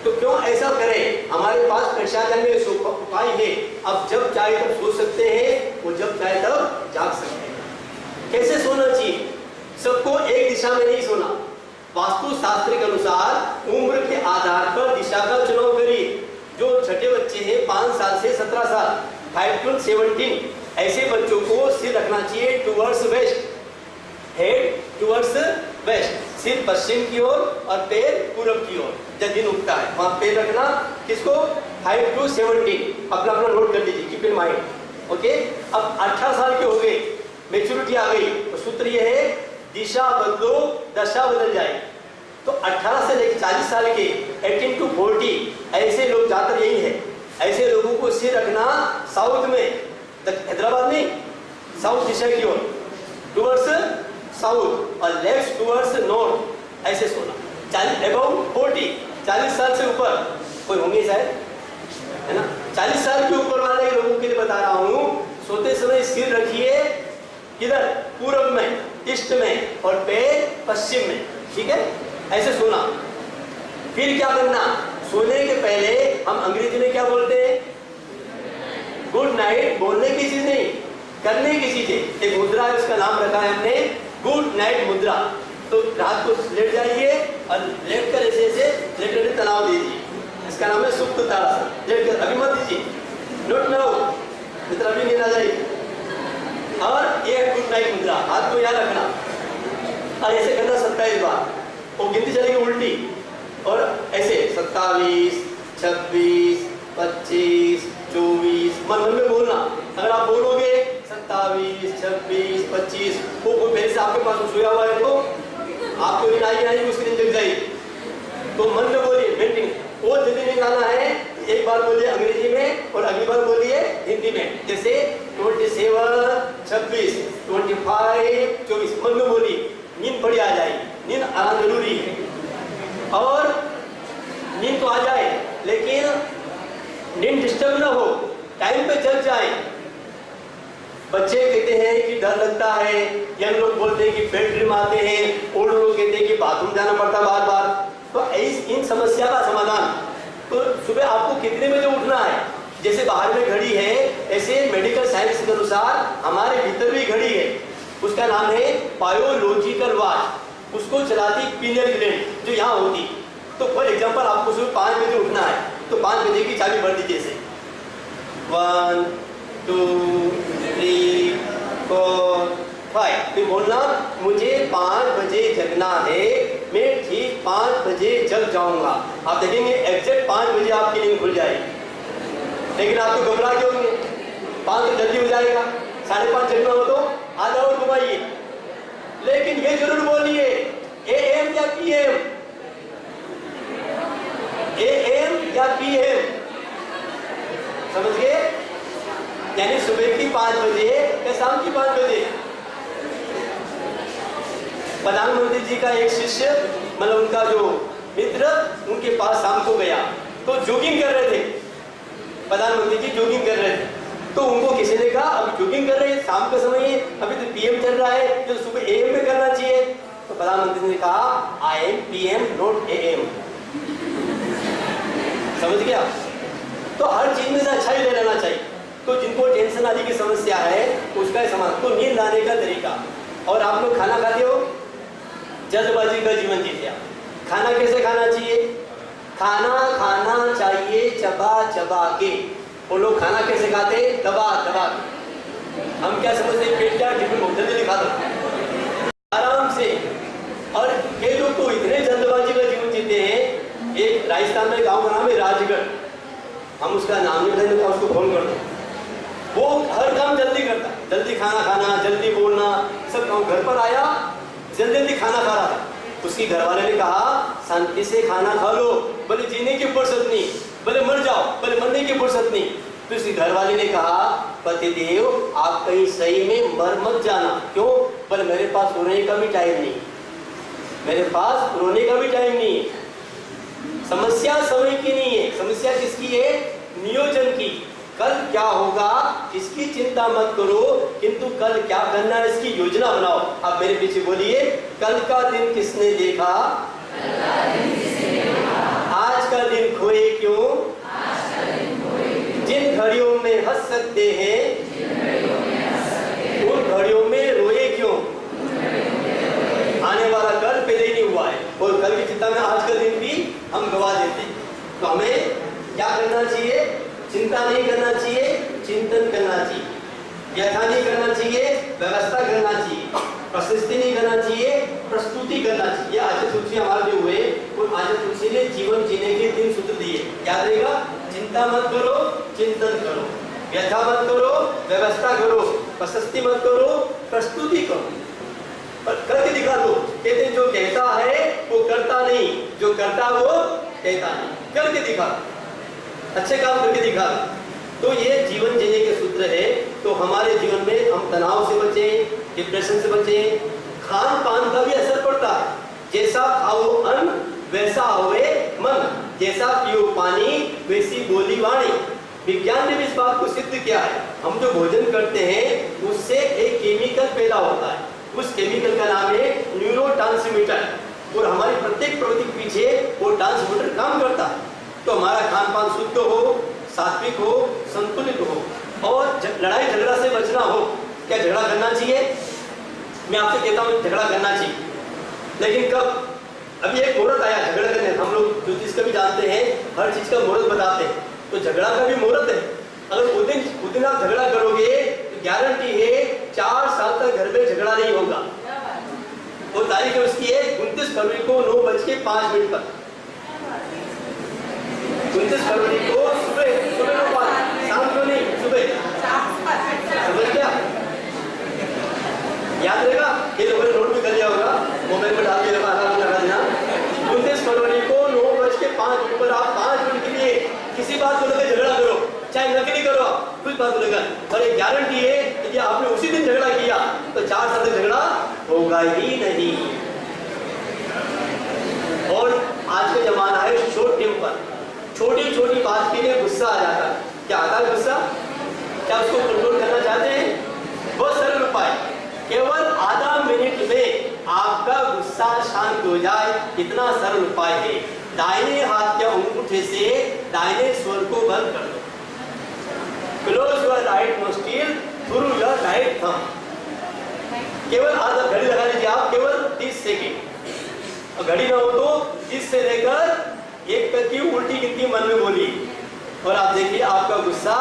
तो क्यों ऐसा करें? हमारे पास परेशानी में उपाय है। अब जब चाहे तब सो सकते हैं, वो जब चाहे तब जाग सकते हैं। कैसे सोना चाहिए? सबको एक दिशा में नहीं सोना। वास्तु शास्त्र के अनुसार उम्र के आधार पर दिशा का चुनाव करिए। जो छोटे बच्चे हैं 5 साल से 17 साल, 5 to 17, ऐसे बच्चों को सिर रखना चाहिए towards waste, head towards waste, सिर पश्चिम की ओर और पैर पूरब की ओर। जब दिन उगता है वहां पैर रखना। किसको? 5 to 17, अपना अपना नोट कर लीजिए, कीप इन माइंड। ओके, अब 18 साल के हो गए, मेच्योरिटी आ गई, तो सूत्र ये है दिशा बदलो दशा बदल जाए। तो 18 से लेकर 40 साल के 18 to 40 ऐसे लोग ज्यादातर यही है। ऐसे लोगों को सिर रखना साउथ में, हैदराबाद नहीं, साउथ दिशा की ओर, टुवर्ड्स साउथ, और लेफ्ट टुवर्ड्स नॉर्थ, ऐसे सोना। 40 साल से ऊपर कोई होंगे शायद, है ना? 40 साल के ऊपर वाले लोगों के लिए बता रहा हूँ, सोते समय सिर रखिए किधर? पूरब में, ईस्ट में, और पैर पश्चिम में। ठीक है, ऐसे सोना। फिर क्या करना? सोने के पहले हम अंग्रेजी में क्या बोलते हैं? Good night. बोलने की चीज नहीं, करने की चीज है। एक मुद्रा है, उसका नाम रखा है हमने गुड नाइट मुद्रा। तो रात को लेट जाइए और लेट कर ऐसे लेटे तनाव दीजिए, इसका नाम है सुप्त ताड़ासन। लेट कर, अभी मत दीजिए, नोट ना हो, मित्र अभी नींद आ जाएगी। और ये गुड नाइट मुद्रा, हाथ को यहाँ रखना और ऐसे करना 27 बार, और गिनती चलेगी उल्टी, और ऐसे 27, 26, 25, 24, मन में बोलना। अगर आप बोलोगे 27, 26, 25, वो कोई पहले से आपके पास सोया हुआ है तो आपको नींद आएगी, उसकी नींद जग जाएगी। तो मन में बोलिए, मेंटेन, वो जल्दी नहीं गाना है। एक बार बोलिए अंग्रेजी में और अगली बार बोलिए हिंदी में। जैसे 27, 26, 25, 24, मन में बोलिए, नींद बड़ी आ जाएगी। नींद आना जरूरी है, और नींद तो आ जाए लेकिन नींद डिस्टर्ब ना हो, टाइम पे जग जाए। बच्चे कहते हैं कि डर लगता है, यंग लोग बोलते हैं कि बेड ड्रीम आते हैं, ओल्ड लोग कहते हैं कि बाथरूम जाना पड़ता है बार बार। तो इन समस्या का समाधान, तो सुबह आपको कितने बजे उठना है? जैसे बाहर में घड़ी है, ऐसे मेडिकल साइंस के अनुसार हमारे भीतर भी घड़ी है, उसका नाम है बायोलॉजिकल वॉच। उसको चलाती पीनियल ग्लैंड जो यहाँ होती। तो फॉर एग्जांपल आपको सुबह 5 बजे उठना है, तो 5 बजे की चाबी भर दीजिए, जैसे 1, 2, 3, 4, 5। फिर बोलना मुझे 5 बजे जगना है, मैं ठीक 5 बजे जग जाऊंगा। आप देखेंगे एग्जैक्ट 5 बजे आपकी नींद खुल जाएगी। लेकिन आप तो घबरा क्यों होंगे? 5 तो जल्दी हो जाएगा, 5:30 जगना हो तो आधा और घुमाइए। लेकिन ये जरूर बोलिए AM या PM, AM या PM, समझ गए? यानी सुबह की 5 बजे या शाम की 5 बजे। प्रधानमंत्री जी का एक शिष्य, मतलब उनका जो मित्र, उनके पास शाम को गया तो जॉगिंग कर रहे थे। प्रधानमंत्री जी जॉगिंग कर रहे थे, तो उनको किसी ने कहा अभी जॉगिंग कर रहे हैं, शाम का समय है, अभी तो PM चल रहा है, जो सुबह AM में करना चाहिए। तो प्रधानमंत्री ने कहा I am PM not AM। समझ गया? तो हर चीज में से अच्छा ही ले लेना चाहिए। तो जिनको टेंशन आदि की समस्या है उसका समाधान, तो नींद लाने का तरीका। और आप लोग खाना खाते हो, जल्दबाजी का जीवन जीते आप। खाना कैसे खाना चाहिए? खाना खाना चाहिए चबा चबा के। वो लोग खाना कैसे खाते? दबा दबा के। हम क्या समझते हैं, पेट क्या टिफिन बहुत जल्दी खा दो, आराम से। और कई लोग तो इतने जल्दबाजी का जीवन जीते हैं एक राजस्थान में गांव का नाम है राजगढ़, हम उसका नाम नहीं बताएंगे तो उसको फोन कर दो। वो हर काम जल्दी करता, जल्दी खाना खाना, जल्दी बोलना, सब काम। घर पर आया जल्दी जल्दी खाना खा रहा था, उसकी घरवाले ने कहा शांति से खाना खा लो, बोले जीने की फुर्सत नहीं, बोले मर जाओ, बोले मरने की फुर्सत नहीं। तो उसकी घरवाली ने कहा पतिदेव आप कहीं सही में मर मत जाना। क्यों? बोले मेरे पास रोने का भी टाइम नहीं, मेरे पास रोने का भी टाइम नहीं है। समस्या समय की नहीं है, समस्या किसकी है? नियोजन की। कल क्या होगा इसकी चिंता मत करो, किंतु कल क्या करना है इसकी योजना बनाओ। आप मेरे पीछे बोलिए, कल का दिन किसने देखा, आज का दिन खोए क्यों, जिन घड़ियों में हंस सकते हैं उन घड़ियों में रोए क्यों। आने वाला कल पहले ही नहीं हुआ है और कल की चिंता में आज का दिन भी हम गवा देते हैं। तो हमें क्या करना चाहिए? चिंता नहीं करना चाहिए, चिंतन करना चाहिए। व्यथा नहीं करना चाहिए, व्यवस्था करना चाहिए। प्रशस्ति नहीं करना चाहिए, प्रस्तुति करना चाहिए। आचार्य तुलसी हमारे जो हुए उन आचार्य तुलसी ने जीवन जीने के 3 सूत्र दिए, याद रहेगा? चिंता मत करो, चिंतन करो। व्यथा मत करो, व्यवस्था करो। प्रशस्ति मत करो, प्रस्तुति करो। पर करके दिखा दो। कहते जो कहता है वो करता नहीं, जो करता वो कहता नहीं। करके दिखा, अच्छे काम करके दिखा। तो ये जीवन जीने के सूत्र है। तो हमारे जीवन में हम तनाव से बचें, डिप्रेशन से बचें। खान पान का भी असर पड़ता है। जैसा खाओ अन्न वैसा होवे मन, जैसा पियो पानी वैसी बोली वाणी। विज्ञान ने भी इस बात को सिद्ध किया है। हम जो भोजन करते हैं उससे एक केमिकल पैदा होता है, उस केमिकल का नाम है न्यूरोट्रांसमीटर। और हमारी प्रत्येक प्रवृत्ति के पीछे वो ट्रांसमीटर काम करता है। तो हमारा खान पान शुद्ध हो, सात्विक हो, संतुलित हो और लड़ाई झगड़ा से बचना हो। क्या झगड़ा करना चाहिए? मैं आपसे कहता हूँ झगड़ा करना चाहिए, लेकिन कब? अभी एक मुहूर्त आया झगड़ा करने। हम लोग ज्योतिष का भी जानते हैं, हर चीज का मुहूर्त बताते हैं। तो झगड़ा का भी मुहूर्त है। अगर उस दिन आप झगड़ा करोगे तो गारंटी है 4 साल तक घर में झगड़ा नहीं होगा। वो तारीख उसकी है 29 फरवरी को 9:05 पर। 29 फरवरी को सुबह 9 शाम को नहीं, सुबह। समझ गया? याद रहेगा? ये लोगों ने नोट भी कर लिया होगा, मोबाइल में डाल के लगा देना। 29 फरवरी को 9:05 पर आप 5 मिनट के लिए किसी बात को लेकर झगड़ा करो, चाहे नकली करो, कुछ बात को लेकर। और एक गारंटी है कि आपने उसी दिन झगड़ा किया तो 4 साल तक झगड़ा होगा ही नहीं। और आज का जमाना है शॉर्ट टेम्पर। छोटी छोटी बात के लिए गुस्सा आ जाता है। क्या आता है गुस्सा? क्या उसको कंट्रोल करना चाहते हैं? बहुत सरल उपाय, केवल आधा मिनट में आपका गुस्सा शांत हो जाए, इतना सरल उपाय है। दाहिने हाथ के अंगूठे से दाहिने स्वर को बंद कर दो। Close your right nostril through your right thumb. केवल आधा, घड़ी लगा लीजिए आप, केवल 30 सेकेंड। और घड़ी ना हो तो 30 से लेकर 1 तक की उल्टी गिनती मन में बोलिए और आप देखिए आपका गुस्सा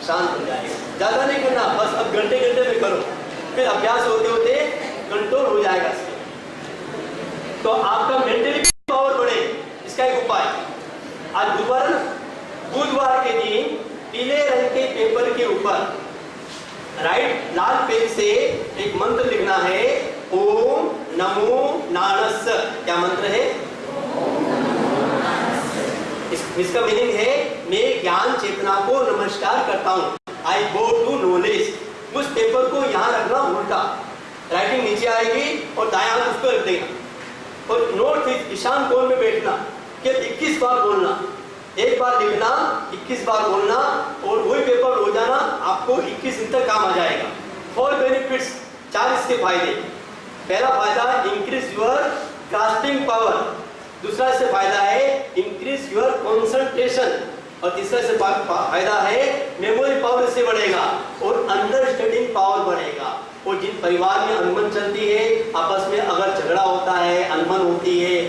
शांत हो जाएगा। ज्यादा नहीं करना, बस अब घंटे घंटे में करो, फिर अभ्यास होते होते कंट्रोल हो जाएगा। तो आपका मेंटली पावर बढ़े, इसका एक उपाय। आज बुधवार, बुधवार के दिन पीले रंग के पेपर के ऊपर राइट लाल पेन से एक मंत्र लिखना है, ओम नमो नारायण। क्या मंत्र है? इसका मीनिंग है मैं ज्ञान चेतना को नमस्कार करता हूँ। आई गो टू नॉलेज। उस पेपर को यहाँ रखना उल्टा, राइटिंग नीचे आएगी और दायां हाथ उस पर रख देगा और नॉर्थ ईशान कोण में बैठना। केवल 21 बार बोलना, एक बार लिखना, 21 बार बोलना और वही पेपर रोजाना आपको 21 दिन तक काम आ जाएगा। 4 बेनिफिट्स, 4 इसके फायदे। पहला फायदा इंक्रीज योर ग्रास्पिंग पावर, दूसरा इससे फायदा है इंक्रीज योर कंसंट्रेशन और तीसरा से फायदा है मेमोरी पावर इससे बढ़ेगा और अंडरस्टैंडिंग पावर बढ़ेगा। और जिन परिवार में अनबन चलती है, आपस में अगर झगड़ा होता है, अनबन होती है,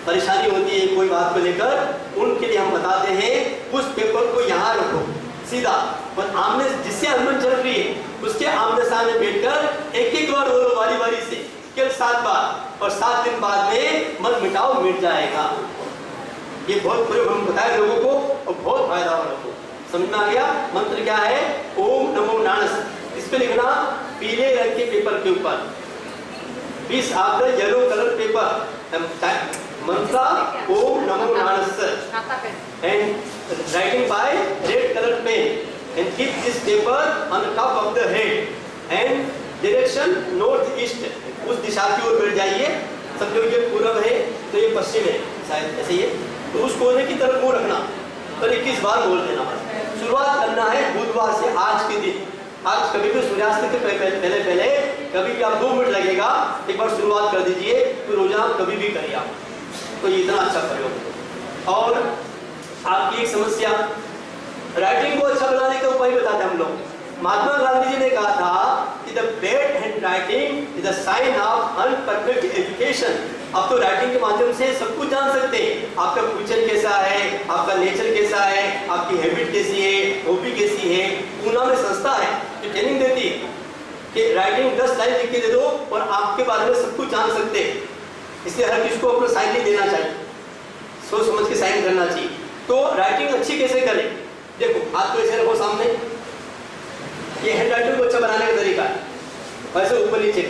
परेशानी होती है कोई बात को लेकर, उनके लिए हम बताते हैं उस पेपर को यहाँ रखो सीधा और आमने, जिससे अनबन चल रही है उसके आमने सामने बैठकर एक बार बोलो बारी बारी से, केवल 7 बार और 7 दिन बाद में मन मिटाओ मिट जाएगा। ये बहुत प्रयोग हम बताए लोगों को और बहुत फायदा हो लोगों को। समझ में आ गया? मंत्र क्या है? ओम नमो नाणस। इस पे लिखना पीले रंग के पेपर के ऊपर, piece of the yellow colour paper, mantra Om Namo नाणस, and writing by red colour pen, and keep this paper on the top of the head and direction north east, उस दिशा की ओर बढ़ जाइए। समझो ये पूरब है तो ये पश्चिम है, शायद ऐसे ही है, तो उस कोने की तरफ मुंह रखना और 21 बार बोल देना। बस शुरुआत करना है बुधवार से, आज के दिन। आज कभी भी सूर्यास्त के पहले कभी भी आप 2 मिनट लगेगा, एक बार शुरुआत कर दीजिए, तो रोजाना कभी भी करिए आप, तो ये इतना अच्छा प्रयोग। और आपकी एक समस्या, राइटिंग को अच्छा बनाने का उपाय बताते हम लोग। महात्मा गांधी जी ने कहा था कि the bad handwriting is a sign of unperfect education. अब तो राइटिंग के माध्यम से सब कुछ जान सकते हैं, आपका फ्यूचर कैसा है, आपका नेचर कैसा है, आपकी हैबिट कैसी है, हॉबी कैसी है। पूना में संस्था है जो ट्रेनिंग देती है कि राइटिंग 10 लाइन लिख के दे दो और आपके बारे में सब कुछ जान सकते हैं। इसलिए हर किसी को अपना साइन नहीं देना चाहिए, सोच समझ के साइन करना चाहिए। तो राइटिंग अच्छी कैसे करें? देखो हाथ को ऐसे रखो सामने, ये हैंड राइटिंग को अच्छा बनाने का तरीका है। ऐसे ऊपर नीचे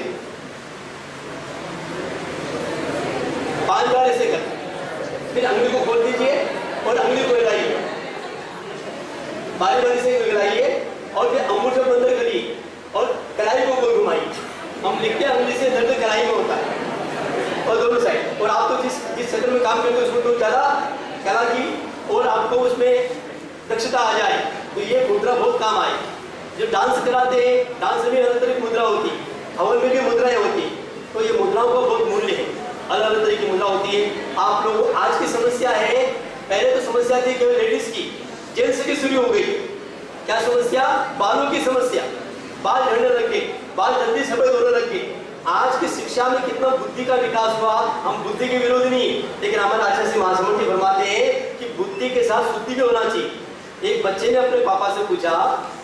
5 बार ऐसे कर, फिर अंगुली को खोल दीजिए और अंगुली को हिलाइए, बारी बारी से हिलाइए और फिर अंगूठे को अंदर करिए और कलाई को गोल घुमाइए। हम लिखते हैं अंगुली से दर्द कलाई में होता है और दोनों साइड। और आप तो जिस क्षेत्र में काम करते हो उसमें तो ज़्यादा कला की और आपको उसमें दक्षता आ जाए तो ये मुद्रा बहुत काम आए। जो डांस कराते हैं, डांस में अलग तरह की मुद्रा होती है, हवन में भी मुद्राएं होती है, तो ये मुद्राओं का बहुत मूल्य है, अलग अलग तरह की मुद्रा होती है। आप लोगों आज की समस्या है, पहले तो समस्या थी केवल लेडीज की, जेंट्स की शुरू हो गई। क्या समस्या? बालों की समस्या, बाल झड़ने लगे, बाल जल्दी सफेद होने लगे। आज की शिक्षा में कितना बुद्धि का विकास हुआ। हम बुद्धि के विरोध नहीं, लेकिन हमारे आचार्य श्री महासमण जी फरमाते हैं कि बुद्धि के साथ शुद्धि भी होना चाहिए। एक बच्चे ने अपने पापा से पूछा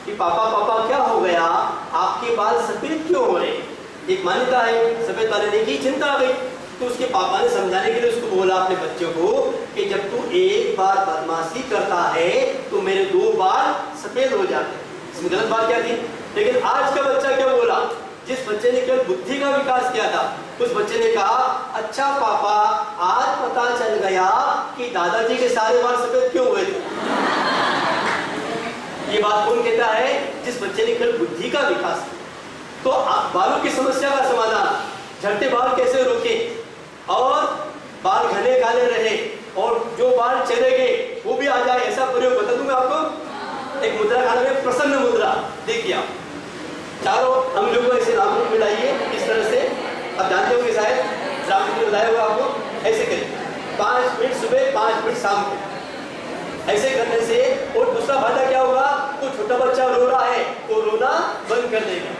कि पापा पापा क्या हो गया, आपके बाल सफेद क्यों हो रहे? एक मान्यता है, सफेद बाल लेने की चिंता आ गई, तो उसके पापा ने समझाने के लिए उसको बोला अपने बच्चों को कि जब तू एक बार बदमाशी करता है तो मेरे 2 बाल सफेद हो जाते हैं। इसमें गलत बात क्या थी? लेकिन आज का बच्चा क्या बोला? जिस बच्चे ने केवल बुद्धि का विकास किया था, उस बच्चे ने कहा अच्छा पापा आज पता चल गया कि दादाजी के सारे बाल सफेद क्यों हुए थे। ये बात कौन कहता है? जिस बच्चे ने केवल बुद्धि का विकास किया। तो बालों की समस्या का समाधान, झड़ते बाल कैसे रोकें और बाल घने काले रहे और जो बाल चले गए वो भी आ जाए, ऐसा प्रयोग बता दूंगा आपको। एक मुद्रा खाने में प्रसन्न मुद्रा, देखिए आप चारों अंगुलियों को ऐसे नाखून मिलाइए इस तरह से, आप जानते होंगे शायद, राम ने बताया होगा आपको। ऐसे करिए 5 मिनट सुबह, 5 मिनट शाम को, ऐसे करने से। और दूसरा फायदा क्या होगा? तो छोटा बच्चा रो रहा है वो रोना बंद कर देगा,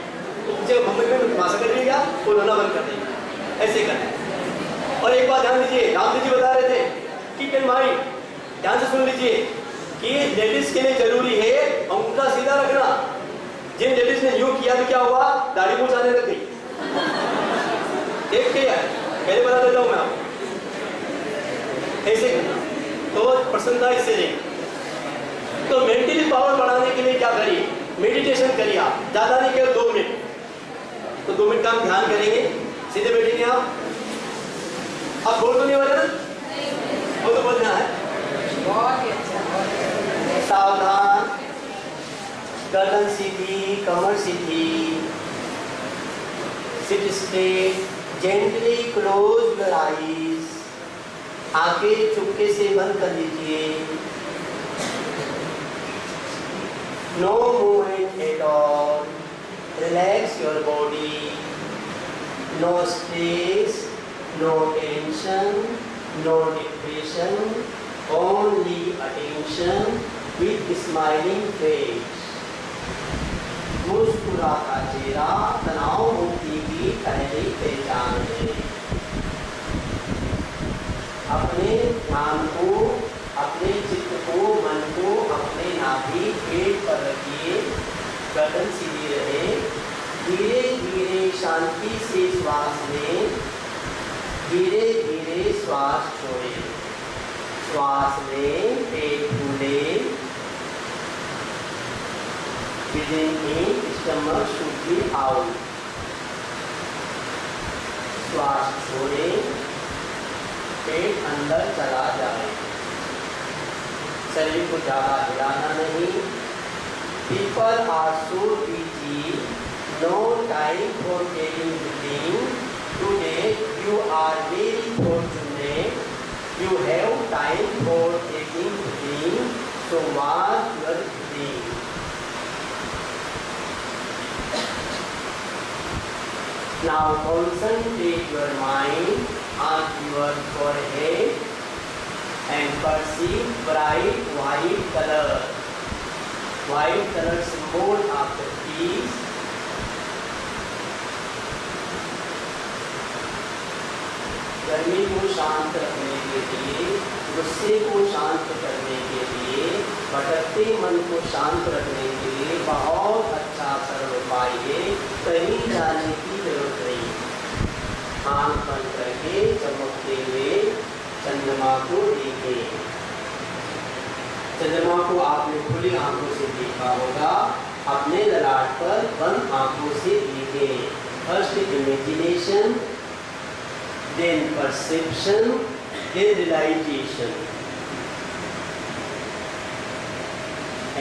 जब मम्मी में भाषा कर देगा वो रोना बंद कर देगा, ऐसे करना। और एक बात ध्यान दीजिए, राम जी बता रहे थे कीप इन माइंड, ध्यान से सुन लीजिए कि लेडीज के लिए जरूरी है अंगूठा सीधा रखना। जिन लेडीज ने यूं किया तो क्या हुआ? दाढ़ी मूंछ आने लग गई। देख के यार पहले बता देता हूं मैं आपको, ऐसे करना तो प्रसन्नता इससे नहीं। तो मेंटली पावर बढ़ाने के लिए क्या करिए? मेडिटेशन करिए आप, ज्यादा नहीं केवल 2 मिनट। तो 2 मिनट का हम ध्यान करेंगे, सीधे बैठेंगे आप बोल तो नहीं वाले ना? वो तो बोलना है। बहुत ही अच्छा। सावधान, गर्दन सीधी, कमर सीधी, sit straight, gently close your eyes, आंखें चुपके से बंद कर लीजिए। No movement at all, relax your body, no stress, no tension, no depression, only attention with smiling face. मुस्कुराता चेहरा तनाव मुक्ति की पहली पहचान है। अपने ध्यान को, अपने चित्त को, मन को अपने नाभि पेट पर रखिए, गर्दन सीधी रहे। धीरे धीरे शांति से श्वास लें, धीरे धीरे श्वास छोड़ें। श्वास लें, पेट फूले, breathing in, stomach should be out. श्वास छोड़ें, पेट अंदर चला जाए, शरीर को ज़्यादा हिलाना नहीं। People are so busy, no time for taking breathing. Today you are very fortunate. You have time for taking breathing. So watch your breathing. Now concentrate your mind on your forehead and perceive bright white color. White color symbol of the peace. गर्मी को शांत रखने के लिए, गुस्से को शांत करने के लिए, भटकते मन को शांत रखने के लिए बहुत अच्छा सरल उपाय है। कहीं जाने की जरूरत नहीं। आँख बंद करके चमकते हुए चंद्रमा को देखें। चंद्रमा को आपने खुली आंखों से देखा होगा, अपने ललाट पर बंद आंखों से देखें। First imagination, then perception, then realization.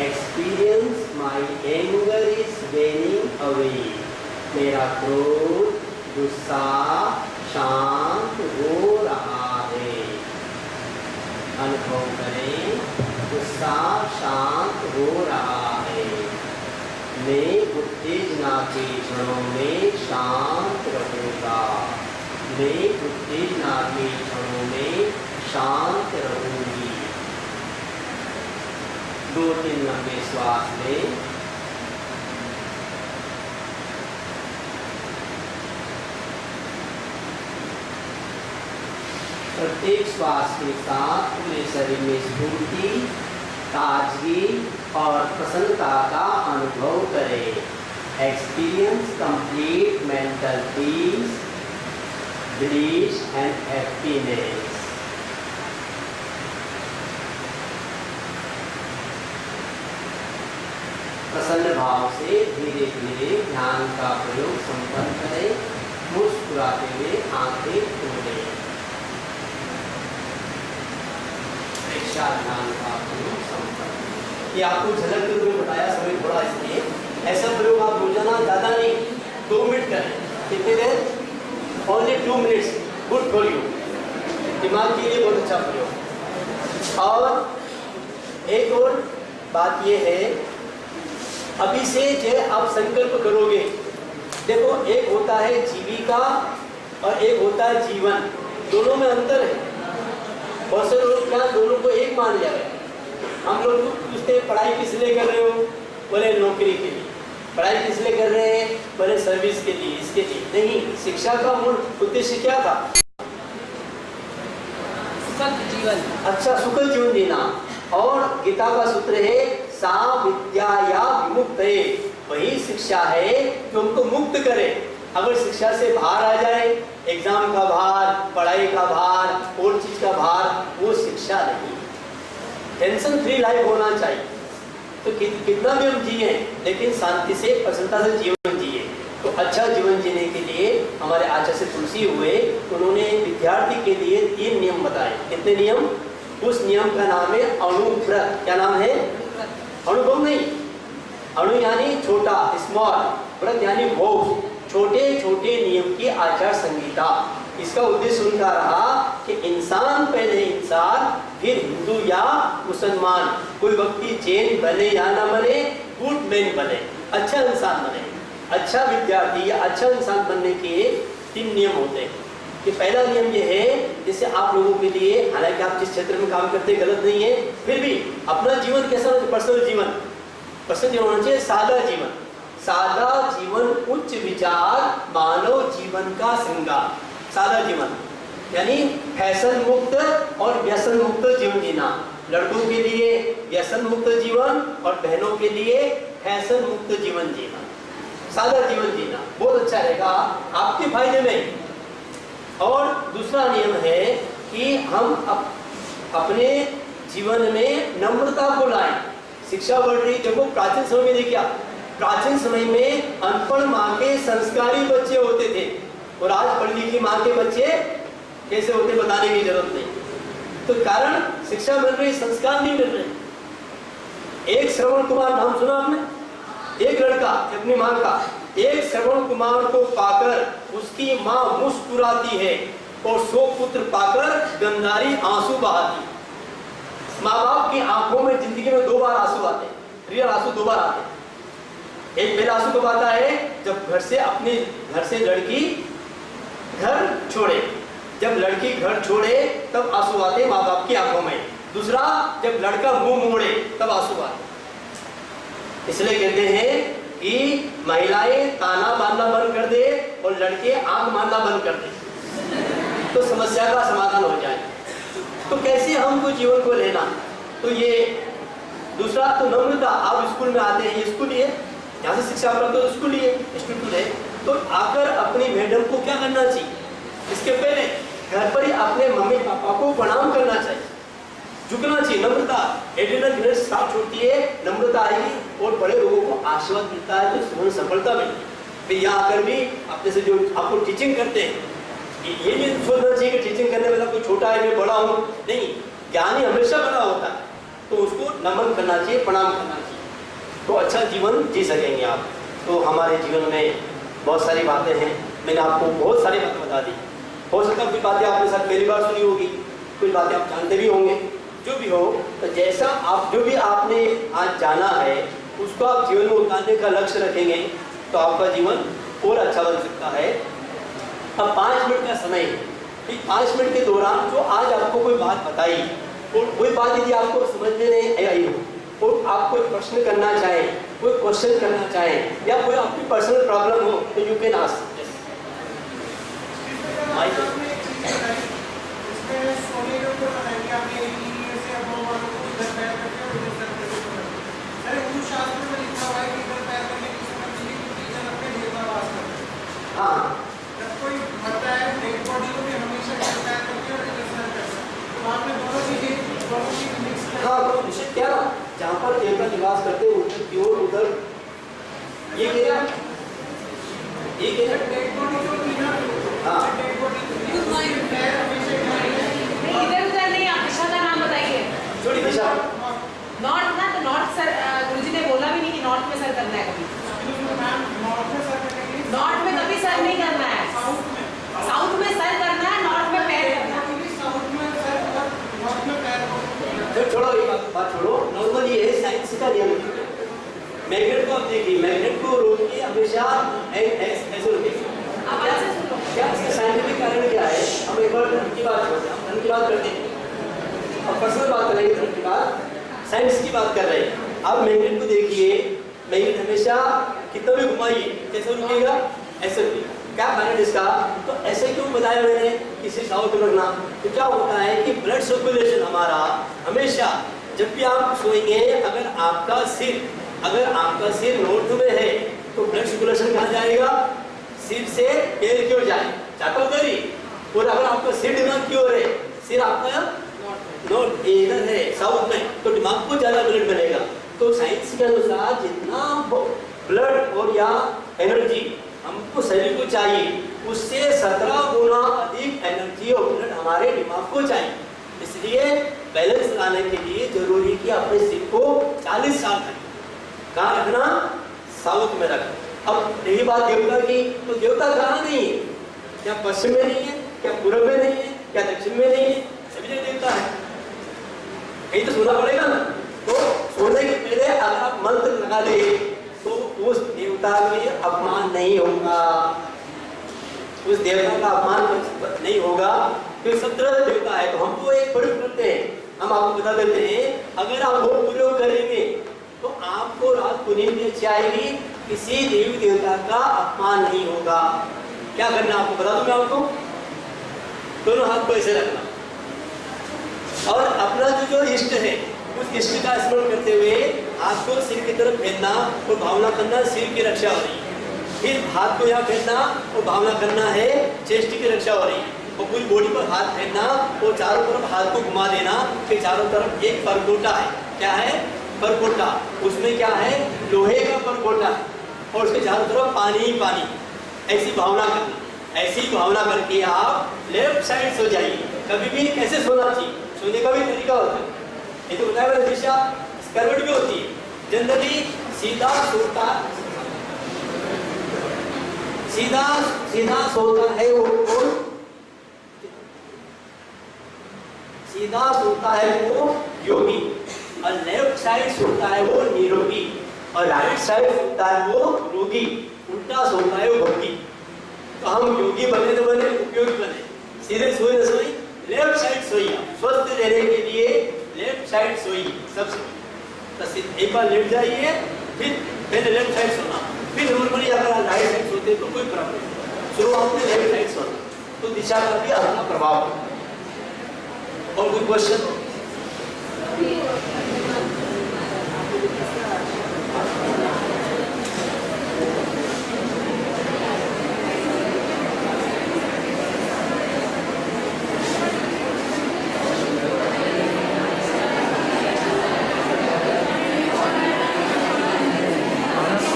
Experience my anger is waning away. मेरा क्रोध, गुस्सा शांत हो रहा है। अनुभव करें, गुस्सा शांत हो रहा है। मैं उत्तेजना के क्षणों में शांत रहूँगा। मैं उत्तेजना के क्षणों में शांत रहूंगी। 2-3 लंबे श्वास लें। प्रत्येक श्वास के साथ पूरे शरीर में स्फूर्ति, ताजगी और प्रसन्नता का अनुभव करें। Experience complete mental peace, bliss and happiness. प्रसन्न भाव से धीरे धीरे ध्यान का प्रयोग संपन्न करें। मुस्कुराते हुए आंखें खोलें। प्रेक्षा ध्यान का प्रयोग संपन्न। ये आपको झलक के रूप में बताया, समय थोड़ा इसलिए ऐसा प्रयोग आप रोजाना ज़्यादा नहीं, 2 मिनट करें। कितनी देर? Only 2 minutes, good for you. दिमाग के लिए बहुत अच्छा प्रयोग। और एक और बात ये है, अभी से जो आप संकल्प करोगे, देखो एक होता है जीविका और एक होता है जीवन, दोनों में अंतर है। बहुत से लोग क्या दोनों को एक मान लिया है। हम लोग पूछते पढ़ाई किस लिए कर रहे हो, बोले नौकरी के लिए। पढ़ाई किस लिए कर रहे हैं, बोले सर्विस के लिए, इसके लिए नहीं। शिक्षा का मूल उद्देश्य क्या था? सुखद जीवन। अच्छा, सुखद जीवन जीना। और गीता का सूत्र है सा विद्या या विमुक्त है। वही शिक्षा है कि उनको मुक्त करे। अगर शिक्षा से बाहर आ जाए, एग्जाम का भार, पढ़ाई का भार और चीज का भार, वो शिक्षा नहीं। टेंशन फ्री लाइफ होना चाहिए। तो कितना भी हम जिए, लेकिन शांति से, प्रसन्नता से जीवन जिए। तो अच्छा जीवन जीने के लिए हमारे आचार्य तुलसी हुए, उन्होंने विद्यार्थी के लिए 3 नियम बताए। कितने नियम? उस नियम का नाम है अणुव्रत। क्या नाम है? अनुभव नहीं, अणु यानी छोटा, स्मॉल, व्रत यानी भोग, छोटे छोटे नियम की आचार संहिता। इसका उद्देश्य उनका रहा कि इंसान पहले इंसान, फिर हिंदू या मुसलमान, कोई व्यक्ति जैन बने या ना बने, गुड मैन बने, अच्छा इंसान बने। अच्छा विद्यार्थी या अच्छा इंसान बनने के 3 नियम होते हैं। कि पहला नियम ये है, जैसे आप लोगों के लिए, हालांकि आप जिस क्षेत्र में काम करते गलत नहीं है, फिर भी अपना जीवन कैसा होना चाहिए? पर्सनल जीवन होना चाहिए, सादा जीवन। सादा जीवन उच्च विचार मानव जीवन का श्रृंगार। सादा जीवन यानी फैशन मुक्त और व्यसन मुक्त जीवन जीना। लड़कों के लिए व्यसन मुक्त जीवन और बहनों के लिए फैशन मुक्त जीवन जीना। सादा जीवन जीना बहुत अच्छा रहेगा, आपके फायदे में। और दूसरा नियम है कि हम अपने जीवन में नम्रता को लाएं। शिक्षा बढ़ रही, देखो प्राचीन समय में देखिए, प्राचीन समय में अनपढ़ माँ के संस्कारी बच्चे होते थे और आज पढ़ी लिखी माँ के बच्चे कैसे होते बताने की जरूरत नहीं। तो कारण शिक्षा मिल रही, संस्कार नहीं मिल रहे। एक श्रवण कुमार नाम सुना आपने? एक लड़का अपनी माँ का, एक श्रवण कुमार को पाकर उसकी माँ मुस्कुराती है और 100 पुत्र पाकर गंधारी आंसू बहाती। माँ बाप की आंखों में जिंदगी में 2 बार आंसू आते हैं, रियल आंसू 2 बार आते हैं। एक पहला आंसू कब आता है? जब अपने घर से लड़की घर छोड़े, जब लड़की घर छोड़े तब आंसू आते माँ बाप की आंखों में। दूसरा, जब लड़का मुंह मोड़े तब आंसू आते। इसलिए कहते हैं कि महिलाएं ताना मारना बंद कर दे और लड़के आंख मारना बंद कर दे तो समस्या का समाधान हो जाए। तो कैसे हमको जीवन को लेना? तो ये दूसरा तो नम्रता। आप स्कूल में आते हैं, ये स्कूल ही है, यहाँ से शिक्षा प्राप्त तो स्कूल ही है, इंस्टीट्यूट है। तो आकर अपनी मैडम को क्या करना चाहिए? इसके पहले घर पर ही अपने मम्मी पापा को प्रणाम करना चाहिए, झुकना चाहिए। नम्रता एड्रेनल साफ छोड़ती है, नम्रता आएगी और बड़े लोगों को आशीर्वाद मिलता है तो जीवन सफलता मिलती है। फिर यहाँ आकर भी अपने से जो आपको टीचिंग करते हैं, ये नहीं सोचना चाहिए कि टीचिंग करने वाला कोई छोटा है मैं बड़ा हूँ, नहीं। ज्ञानी हमेशा बड़ा होता है, तो उसको नमन करना चाहिए, प्रणाम करना चाहिए, तो अच्छा जीवन जी सकेंगे आप। तो हमारे जीवन में बहुत सारी बातें हैं, मैंने आपको बहुत सारी बातें बता दी। हो सकता है कुछ बातें आपने साथ पहली बार सुनी होगी, कुछ बातें आप जानते भी होंगे। जो भी हो, तो जैसा आप जो भी आपने आज जाना है उसको आप जीवन में उतारने का लक्ष्य रखेंगे तो आपका जीवन और अच्छा बन सकता है। अब 5 मिनट का समय है, 5 मिनट के दौरान जो आज आपको कोई बात बताई और कोई बात यदि आपको समझ में नहीं आई हो और आप कोई प्रश्न करना चाहें, कोई क्वेश्चन करना चाहें या कोई आपकी पर्सनल प्रॉब्लम हो तो यू कैन आस्क। हाँ, कोई मरता है डेड बॉडी को भी हमेशा पैर करके और इधर करता है, तो आपने दोनों चीजें मिक्स कर। हाँ, तो निश्चित क्या ना, जहाँ पर देवता निवास करते हैं उधर प्योर, उधर ये क्या डेड बॉडी जो भी ना, हाँ, डेड बॉडी पैर हमेशा इधर उधर नहीं, आप दिशा का नाम बताइए। छोटी दिशा नॉर्थ ना, तो नॉर्थ सर गुरुजी ने बोला भी नहीं कि नॉर्थ में सर करना है कभी। नॉर्थ में कभी सर नहीं करना है, साउथ में सर करना है, नॉर्थ में पैर करना है। साउथ में सर, नॉर्थ में पैर। छोड़ो ये बात छोड़ो, नॉर्मल ये है साइंस का नियम। मैग्नेट को आप देखिए, मैग्नेट को रोकिए हमेशा ऐसे रोकिए। अब ऐसे सुनो, क्या इसका साइंटिफिक कारण क्या है? हम एक बार धर्म की बात करते हैं, हम धर्म की बात करते हैं और पर्सनल बात करेंगे, धर्म की बात, साइंस की बात कर रहे हैं। आप मैग्नेट को देखिए, मैग्नेट हमेशा कितना भी घुमाइए कैसे रुकेगा? ऐसे रुकेगा। क्या कारण इसका? तो ऐसे क्यों बताया मैंने किसी साउथ में रखना? तो क्या होता है कि ब्लड सर्कुलेशन हमारा हमेशा, जब भी आप सोएंगे, अगर आपका सिर नॉर्थ में है तो ब्लड सर्कुलेशन कहाँ जाएगा? सिर से पैर की ओर जाए, चाहता उधर ही। और अगर आपका सिर दिमाग की ओर है, सिर आपका नॉर्थ इधर है साउथ में, तो दिमाग को ज्यादा ब्लड बनेगा। तो साइंस के अनुसार जितना ब्लड और या एनर्जी हमको शरीर को चाहिए, उससे 17 गुना अधिक एनर्जी और ब्लड हमारे दिमाग को चाहिए। इसलिए बैलेंस लाने के लिए जरूरी कि अपने सिर को 40 साल तक कहाँ रखना? साउथ में रखना। अब यही बात देवता की, तो देवता कहाँ नहीं है? क्या पश्चिम में नहीं है? क्या पूर्व में नहीं है? क्या दक्षिण में नहीं है? सभी जगह देवता है, कहीं तो सोना पड़ेगा ना। तो सोने के पहले अगर आप मंत्र लगा ले तो उस देवता में अपमान नहीं होगा, उस देवता का अपमान नहीं होगा। फिर 17 देवता है, तो हम तो एक प्रयोग करते हैं, हम आपको बता देते हैं, अगर आप वो प्रयोग करेंगे तो आपको रात को नींद अच्छी आएगी, किसी देवी देवता का अपमान नहीं होगा। क्या करना आपको बता दूं मैं आपको? दोनों हाथ को ऐसे रखना और अपना जो इष्ट है उस इष्ट का स्मरण करते हुए हाथ को सिर की तरफ फेरना और भावना करना सिर की रक्षा हो रही है। फिर हाथ को यहाँ फेरना और भावना करना है चेस्ट की रक्षा हो रही है। और पूरी बॉडी पर हाथ फेरना और चारों तरफ हाथ को घुमा देना कि चारों तरफ एक परकोटा है। क्या है? परकोटा। उसमें क्या है? लोहे का परकोटा है और उसके चारों तरफ पानी ही पानी। ऐसी भावना करना। ऐसी भावना करके आप लेफ्ट साइड सो जाइए। कभी भी कैसे सोना चाहिए, सोने का भी तरीका होता है। ये तो बताया मैंने, दिशा करवट भी होती है। जनरली सीधा सोता, सीधा सीधा सोता है वो कौन? सीधा सोता है वो योगी, और लेफ्ट साइड सोता है वो निरोगी, और राइट साइड सोता है वो रोगी। उल्टा सोता है वो भोगी। तो हम योगी बने तो बने, उपयोगी बने। सीधे सोए न सोई, लेफ्ट साइड सोइए। स्वस्थ रहने के लिए लेफ्ट साइड सोइए सबसे। तो एक बार लेट जाइए, फिर पहले लेफ्ट साइड सोना, फिर नॉर्मली अगर आप राइट साइड सोते तो कोई प्रॉब्लम नहीं। शुरुआत में लेफ्ट साइड सोना, तो दिशा का भी अपना प्रभाव है। और कोई क्वेश्चन?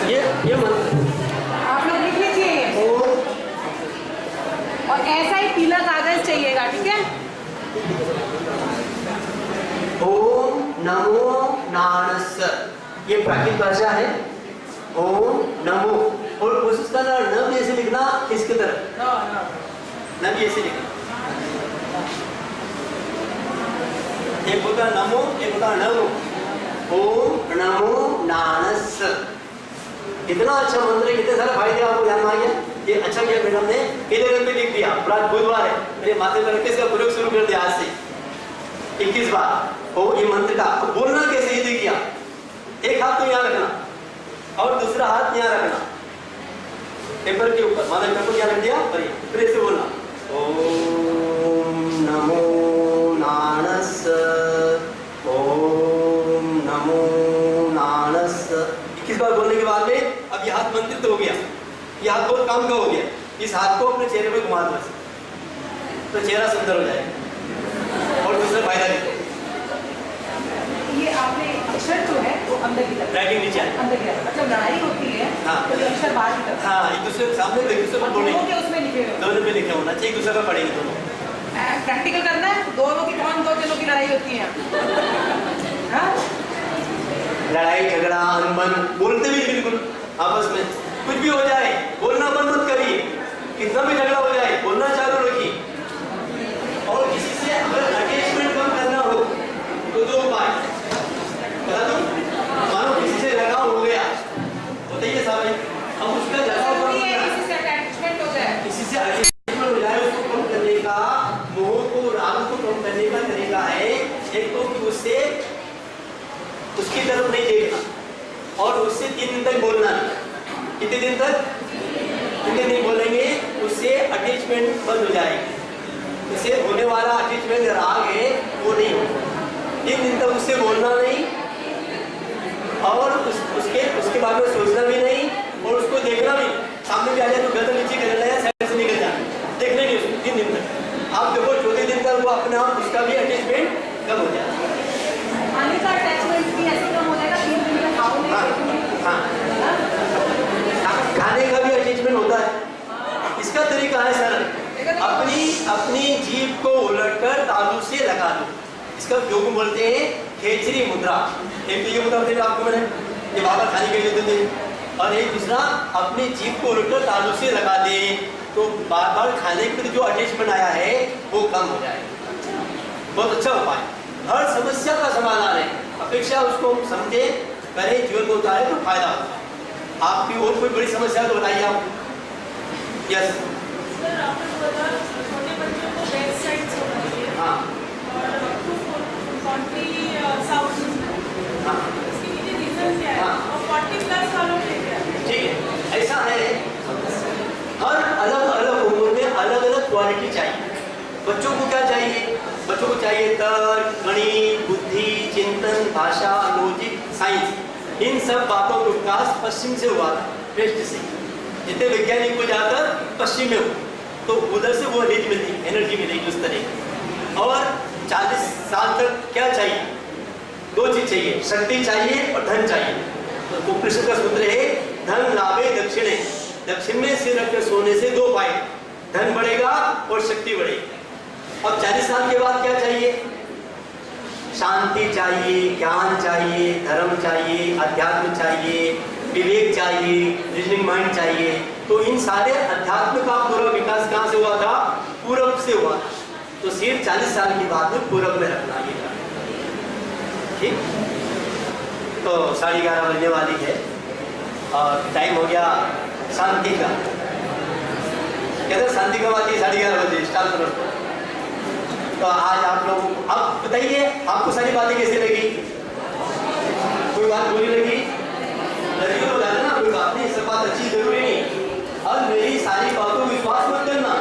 ये आप लोग लिख लीजिए और ऐसा ही पीला कागज चाहिएगा, ठीक है? ओम नमो नाणस्स, ये प्राकृत भाषा है। ओम नमो, और कोशिश करना न भी ऐसे लिखना, इसके तरफ न भी ऐसे लिखना। एक होता नमो, एक होता नमो। ओम नमो नाणस्स, इतना अच्छा मंत्र, कितने सारे फायदे आपको ध्यान में आ गया। ये अच्छा किया मैडम ने पीले रंग पे लिख दिया। आज बुधवार है, मेरे माथे पर रख के इसका प्रयोग शुरू कर दिया आज से 21 बार। और ये मंत्र का बोलना कैसे ये देखिए। एक हाथ तो यहाँ रखना और दूसरा हाथ यहाँ रखना पेपर के ऊपर, माना पेपर को यहाँ रख दिया, फिर ऐसे बोलना ओम नमो नाणस्स, ओम नमो नाणस्स। 21 बार बोलने के बाद में अब ये हाथ मंत्रित हो गया। ये हाथ बहुत काम का हो गया। इस हाथ को अपने चेहरे पे घुमा दो तो चेहरा सुंदर हो जाएगा। और दूसरा फायदा देखो, ये आपने अक्षर जो है वो अंदर की तरफ, राइटिंग नीचे आए, अंदर की तरफ, मतलब लड़ाई होती है हाँ। तो ये अक्षर बाहर की तरफ। हाँ, एक दूसरे के सामने एक दूसरे को बोलेंगे, दोनों के उसमें लिखे हुए दोनों पे लिखा होना चाहिए, एक दूसरे का पढ़ेंगे दोनों। प्रैक्टिकल करना है, दोनों की कौन दो जनों की लड़ाई होती है। हाँ? लड़ाई झगड़ा अनबन बोलते भी बिल्कुल आपस में, कुछ भी हो जाए बोलना बंद मत करिए। कितना भी झगड़ा हो जाए बोलना चालू रखिए। और किसी से अगर अटैचमेंट कम करना हो तो 2 उपाय बता दूं। मानो किसी से लगाव हो गया, बताइए साहब, अब उसका लगाव कम करना है, किसी से अटैचमेंट हो जाए, किसी से अटैचमेंट हो जाए, उसको कम करने का, मोह को, राग को कम करने का तरीका है एक तो कि उससे उसकी तरफ नहीं देखना और उससे 3 दिन तक बोलना नहीं। कितने दिन तक? 3 दिन नहीं बोलेंगे, उससे अटैचमेंट बंद हो जाएगी। उससे होने वाला अटैचमेंट राग है वो नहीं होगा। 3 दिन तक उससे बोलना नहीं और उसके बारे में सोचना भी नहीं और उसको देखना भी। सामने भी आ जाए तो गर्दन नीचे कर लेना, साइड से निकल जाए, देखना नहीं उसको 3 दिन तक। आप देखो 4थे दिन तक वो अपने आप उसका भी अटैचमेंट कम हो जाएगा। खाने का अटैचमेंट भी ऐसे कम हो जाएगा 3 दिन तक खाओ नहीं। हाँ, खाने का भी अटैचमेंट होता है। इसका तरीका है सरल, अपनी जीभ को उलटकर तालू से लगा दो। इसका योग बोलते हैं खेचरी मुद्रा। एक तो ये मुद्रा बताइए आपको मैंने, ये बाबा खाने के लिए देते हैं, और एक दूसरा अपनी जीभ को उलटकर तालू से लगा दे तो बार बार खाने के जो अटैचमेंट आया है वो कम हो जाएगा। बहुत अच्छा उपाय, हर समस्या का समाधान है। अपेक्षा उसको समझे, करें, जीवन को उतारे तो फायदा होता है। आपकी और कोई बड़ी समस्या तो बताइए आप। यस सर, आपने बोला छोटे बच्चों को वेस्ट साइड सोना चाहिए। हाँ और अप टू 40 साउथ हाँ इसके पीछे रीजन क्या है? हाँ। और 40 प्लस वालों के क्या है? ठीक है, ऐसा है, हर अलग अलग उम्र में अलग अलग क्वालिटी चाहिए। बच्चों को क्या चाहिए? बच्चों को चाहिए तर्क, गणित, बुद्धि, चिंतन, भाषा, लॉजिक, साइंस। इन सब बातों का विकास पश्चिम से हुआ था, वेस्ट से। जितने वैज्ञानिक को ज्यादातर पश्चिम में हुआ, तो उधर से वो एनर्जी मिलती, एनर्जी मिलेगी उस तरह। और 40 साल तक क्या चाहिए? 2 चीज चाहिए, शक्ति चाहिए और धन चाहिए। तो उपनिषद का सूत्र है धन लाभे दक्षिणे, दक्षिण में सिर रखकर सोने से 2 फायदे, धन बढ़ेगा और शक्ति बढ़ेगी। और 40 साल के बाद क्या चाहिए? शांति चाहिए, ज्ञान चाहिए, धर्म चाहिए, अध्यात्म चाहिए, विवेक चाहिए, रीजनिंग माइंड चाहिए। तो इन सारे अध्यात्म का पूरा विकास कहाँ से हुआ था? पूरब से हुआ था। तो सिर्फ 40 साल की बात में पूरब में रखना ये, ठीक। तो 11:30 बजने वाली है और टाइम हो गया शांति का। कहते शांति कब आती है? 11:30 बजे स्टार्ट करो। तो आज आप लोग अब बताइए आपको सारी बातें कैसी लगी? कोई बात बुरी लगी? लगी तो बता देना, कोई बात नहीं, सब बात अच्छी जरूरी नहीं। और मेरी सारी बातों को विश्वास मत करना,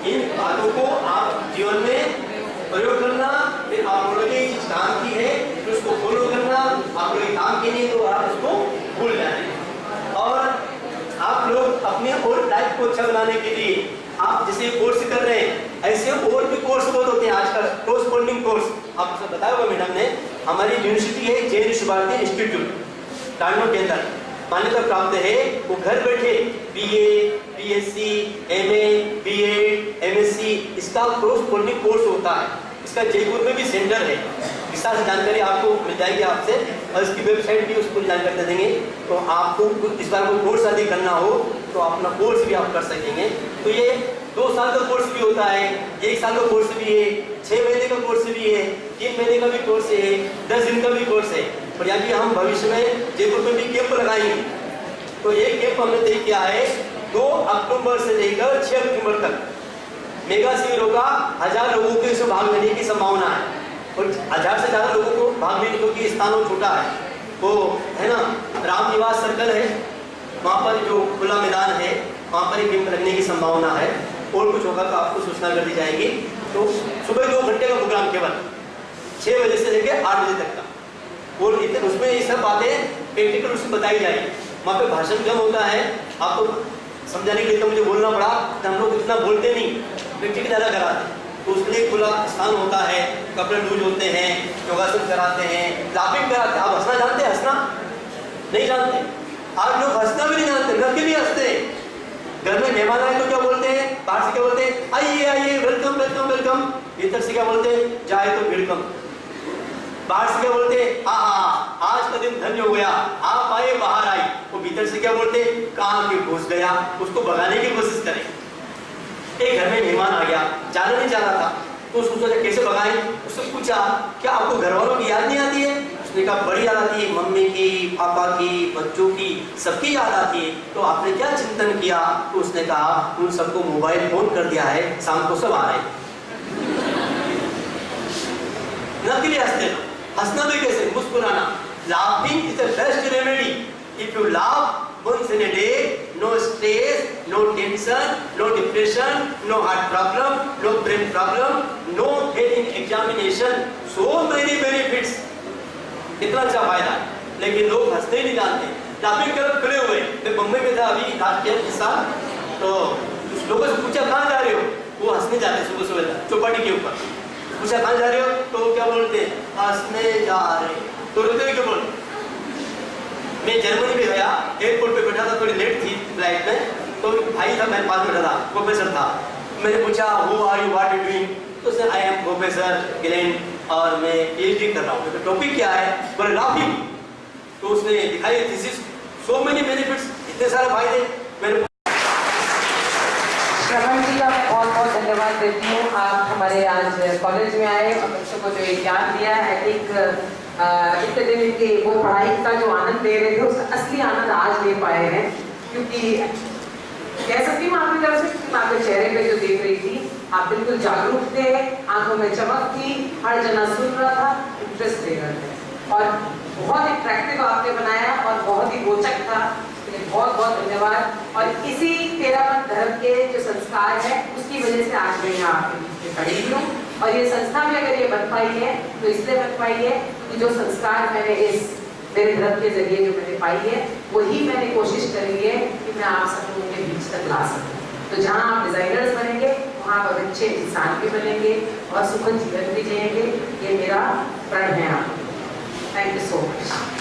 इन बातों को आप जीवन में प्रयोग करना, फिर आप लोगों ने जिस काम की है फिर उसको फॉलो करना। आप लोग काम की नहीं तो आप उसको भूल जाए। और आप लोग अपने और लाइफ को अच्छा बनाने के लिए आप जैसे कोर्स कर रहे हैं, ऐसे और भी कोर्स बहुत होते हैं आजकल, कोर्सपोंडिंग कोर्स। आपको बताया होगा मैडम ने, हमारी यूनिवर्सिटी है जैन ऋषि भारती इंस्टीट्यूट टांडो के अंदर, मान्यता प्राप्त है। वो घर बैठे BA, BSc, MA, BEd, MSc इसका कोर्सपोंडिंग कोर्स होता है। इसका जयपुर में भी सेंटर है। विस्तार जानकारी आपको मिल जाएगी आपसे, और इसकी वेबसाइट भी उसको जानकारी दे देंगे। तो आपको इस बार कोई कोर्स आदि करना हो तो अपना कोर्स भी आप कर सकेंगे। तो ये 2 साल का कोर्स भी होता है, 1 साल का कोर्स भी है, 6 महीने का कोर्स भी है, 3 महीने का भी कोर्स है, 10 दिन का भी कोर्स है। और यहाँ भी हम भविष्य में जयपुर में भी कैंप लगाएंगे। तो ये कैंप हमने तय किया है 2 अक्टूबर से लेकर 6 अक्टूबर तक। मेगा शिविर होगा, 1000 लोगों के इसमें भाग लेने की संभावना है। और 1000 से ज़्यादा लोगों को भाग लेने क्योंकि स्थान वो छोटा है, वो है ना, राम निवास सर्कल है, वहाँ पर जो खुला मैदान है वहाँ पर ही कैंप लगने की संभावना है। और कुछ होगा तो आपको सूचना कर दी जाएगी। तो सुबह 2 घंटे का प्रोग्राम केवल 6 बजे से लेकर 8 बजे तक का। और इतने उसमें ये सब बातें प्रैक्टिकल रूप से बताई जाएगी। वहाँ पे भाषण कम होता है, आपको समझाने के लिए तो मुझे बोलना पड़ा, तो हम लोग इतना बोलते नहीं, प्रैक्टिकल ज़्यादा कराते। तो उसके लिए खुला स्थान होता है, कपड़े लूज होते हैं, योगासन कराते हैं, लाफिंग कराते हैं। आप हंसना जानते हैं? हंसना नहीं जानते? आज लोग हंसना भी नहीं जानते, घर के भी हंसते हैं। घर में मेहमान आए तो क्या बोलते हैं? बाहर से क्या बोलते हैं? आइए आइए, वेलकम वेलकम वेलकम। भीतर से क्या बोलते हैं? जाए तो वेलकम। बाहर से क्या बोलते हैं? हाँ, आज का दिन धन्य हो गया, आप आए बाहर आई। वो भीतर से क्या बोलते हैं? कहाँ के घुस गया, उसको भगाने की कोशिश करें। एक घर में मेहमान आ गया, जाना नहीं चाह रहा था, तो उसको सोचा कैसे भगाएं। उससे पूछा क्या आपको घर वालों की याद नहीं आती है? उसने कहा बड़ी याद आती है, मम्मी की, पापा की, बच्चों की, सबकी याद आती है। तो आपने क्या चिंतन किया? तो उसने कहा उन सबको मोबाइल फोन कर दिया है, शाम को सब आ रहे हैं। नकली हंसते लो, हंसना भी कैसे? मुस्कुराना। Laughing is the best remedy. If you laugh once in a day, no stress, no tension, no depression, no heart problem, no brain problem, no fail in examination, so many benefits। कितना अच्छा फायदा है, लेकिन लोग हंसते ही नहीं जानते। Laughing कर खड़े हुए, मैं बम्बई में था अभी लास्ट ईयर के साथ, तो उस लोगों से पूछा कहाँ जा रहे हो? वो हंसने जाते सुबह सुबह चौपाटी के ऊपर। पूछा कहाँ जा रहे हो? तो क्या बोलते? हंसने जा रहे। तो रोते हुए क्या बोलते? मैं जर्मनी में गया, एयरपोर्ट पे बैठा था, थोड़ी लेट थी फ्लाइट में, तो भाई था मेरे पास बैठा था, प्रोफेसर था। मैंने पूछा who are you, what you doing? तो उसने आई एम प्रोफेसर गिलेन और मैं PhD कर रहा हूँ। तो टॉपिक क्या है? बोले लाफिंग। तो उसने दिखाई this is so many benefits, इतने सारे फायदे। मैंने श्रवण जी का मैं बहुत बहुत धन्यवाद देती हूँ। आप हमारे आज कॉलेज में आए और बच्चों को जो ज्ञान दिया है, इतने दिन के वो पढ़ाई का जो आनंद ले रहे थे उसका असली आनंद आज ले पाए हैं। क्योंकि कह सकती हूँ आपकी तरफ से कि आपके चेहरे पे जो देख रही थी, आप बिल्कुल जागरूक थे, आंखों में चमक थी, हर जना सुन रहा था, इंटरेस्ट ले रहे थे और बहुत अट्रैक्टिव आपने बनाया और बहुत ही रोचक था। बहुत बहुत धन्यवाद। और इसी तेरापंथ धर्म के जो संस्कार है उसकी वजह से आज मैं यहाँ आपके बीच में खड़ी हूँ। और ये संस्था भी अगर ये बन पाई है तो इसलिए बन पाई है कि जो संस्कार मैंने इस मेरे धर्म के जरिए जो मैंने पाई है वही मैंने कोशिश करी है कि मैं आप सब लोगों के बीच तक ला सकूँ। तो जहाँ आप डिजाइनर्स बनेंगे वहाँ आप अच्छे इंसान भी बनेंगे और सुखद जीवन भी जिएंगे। ये मेरा प्रण है आपको। Thank you so much.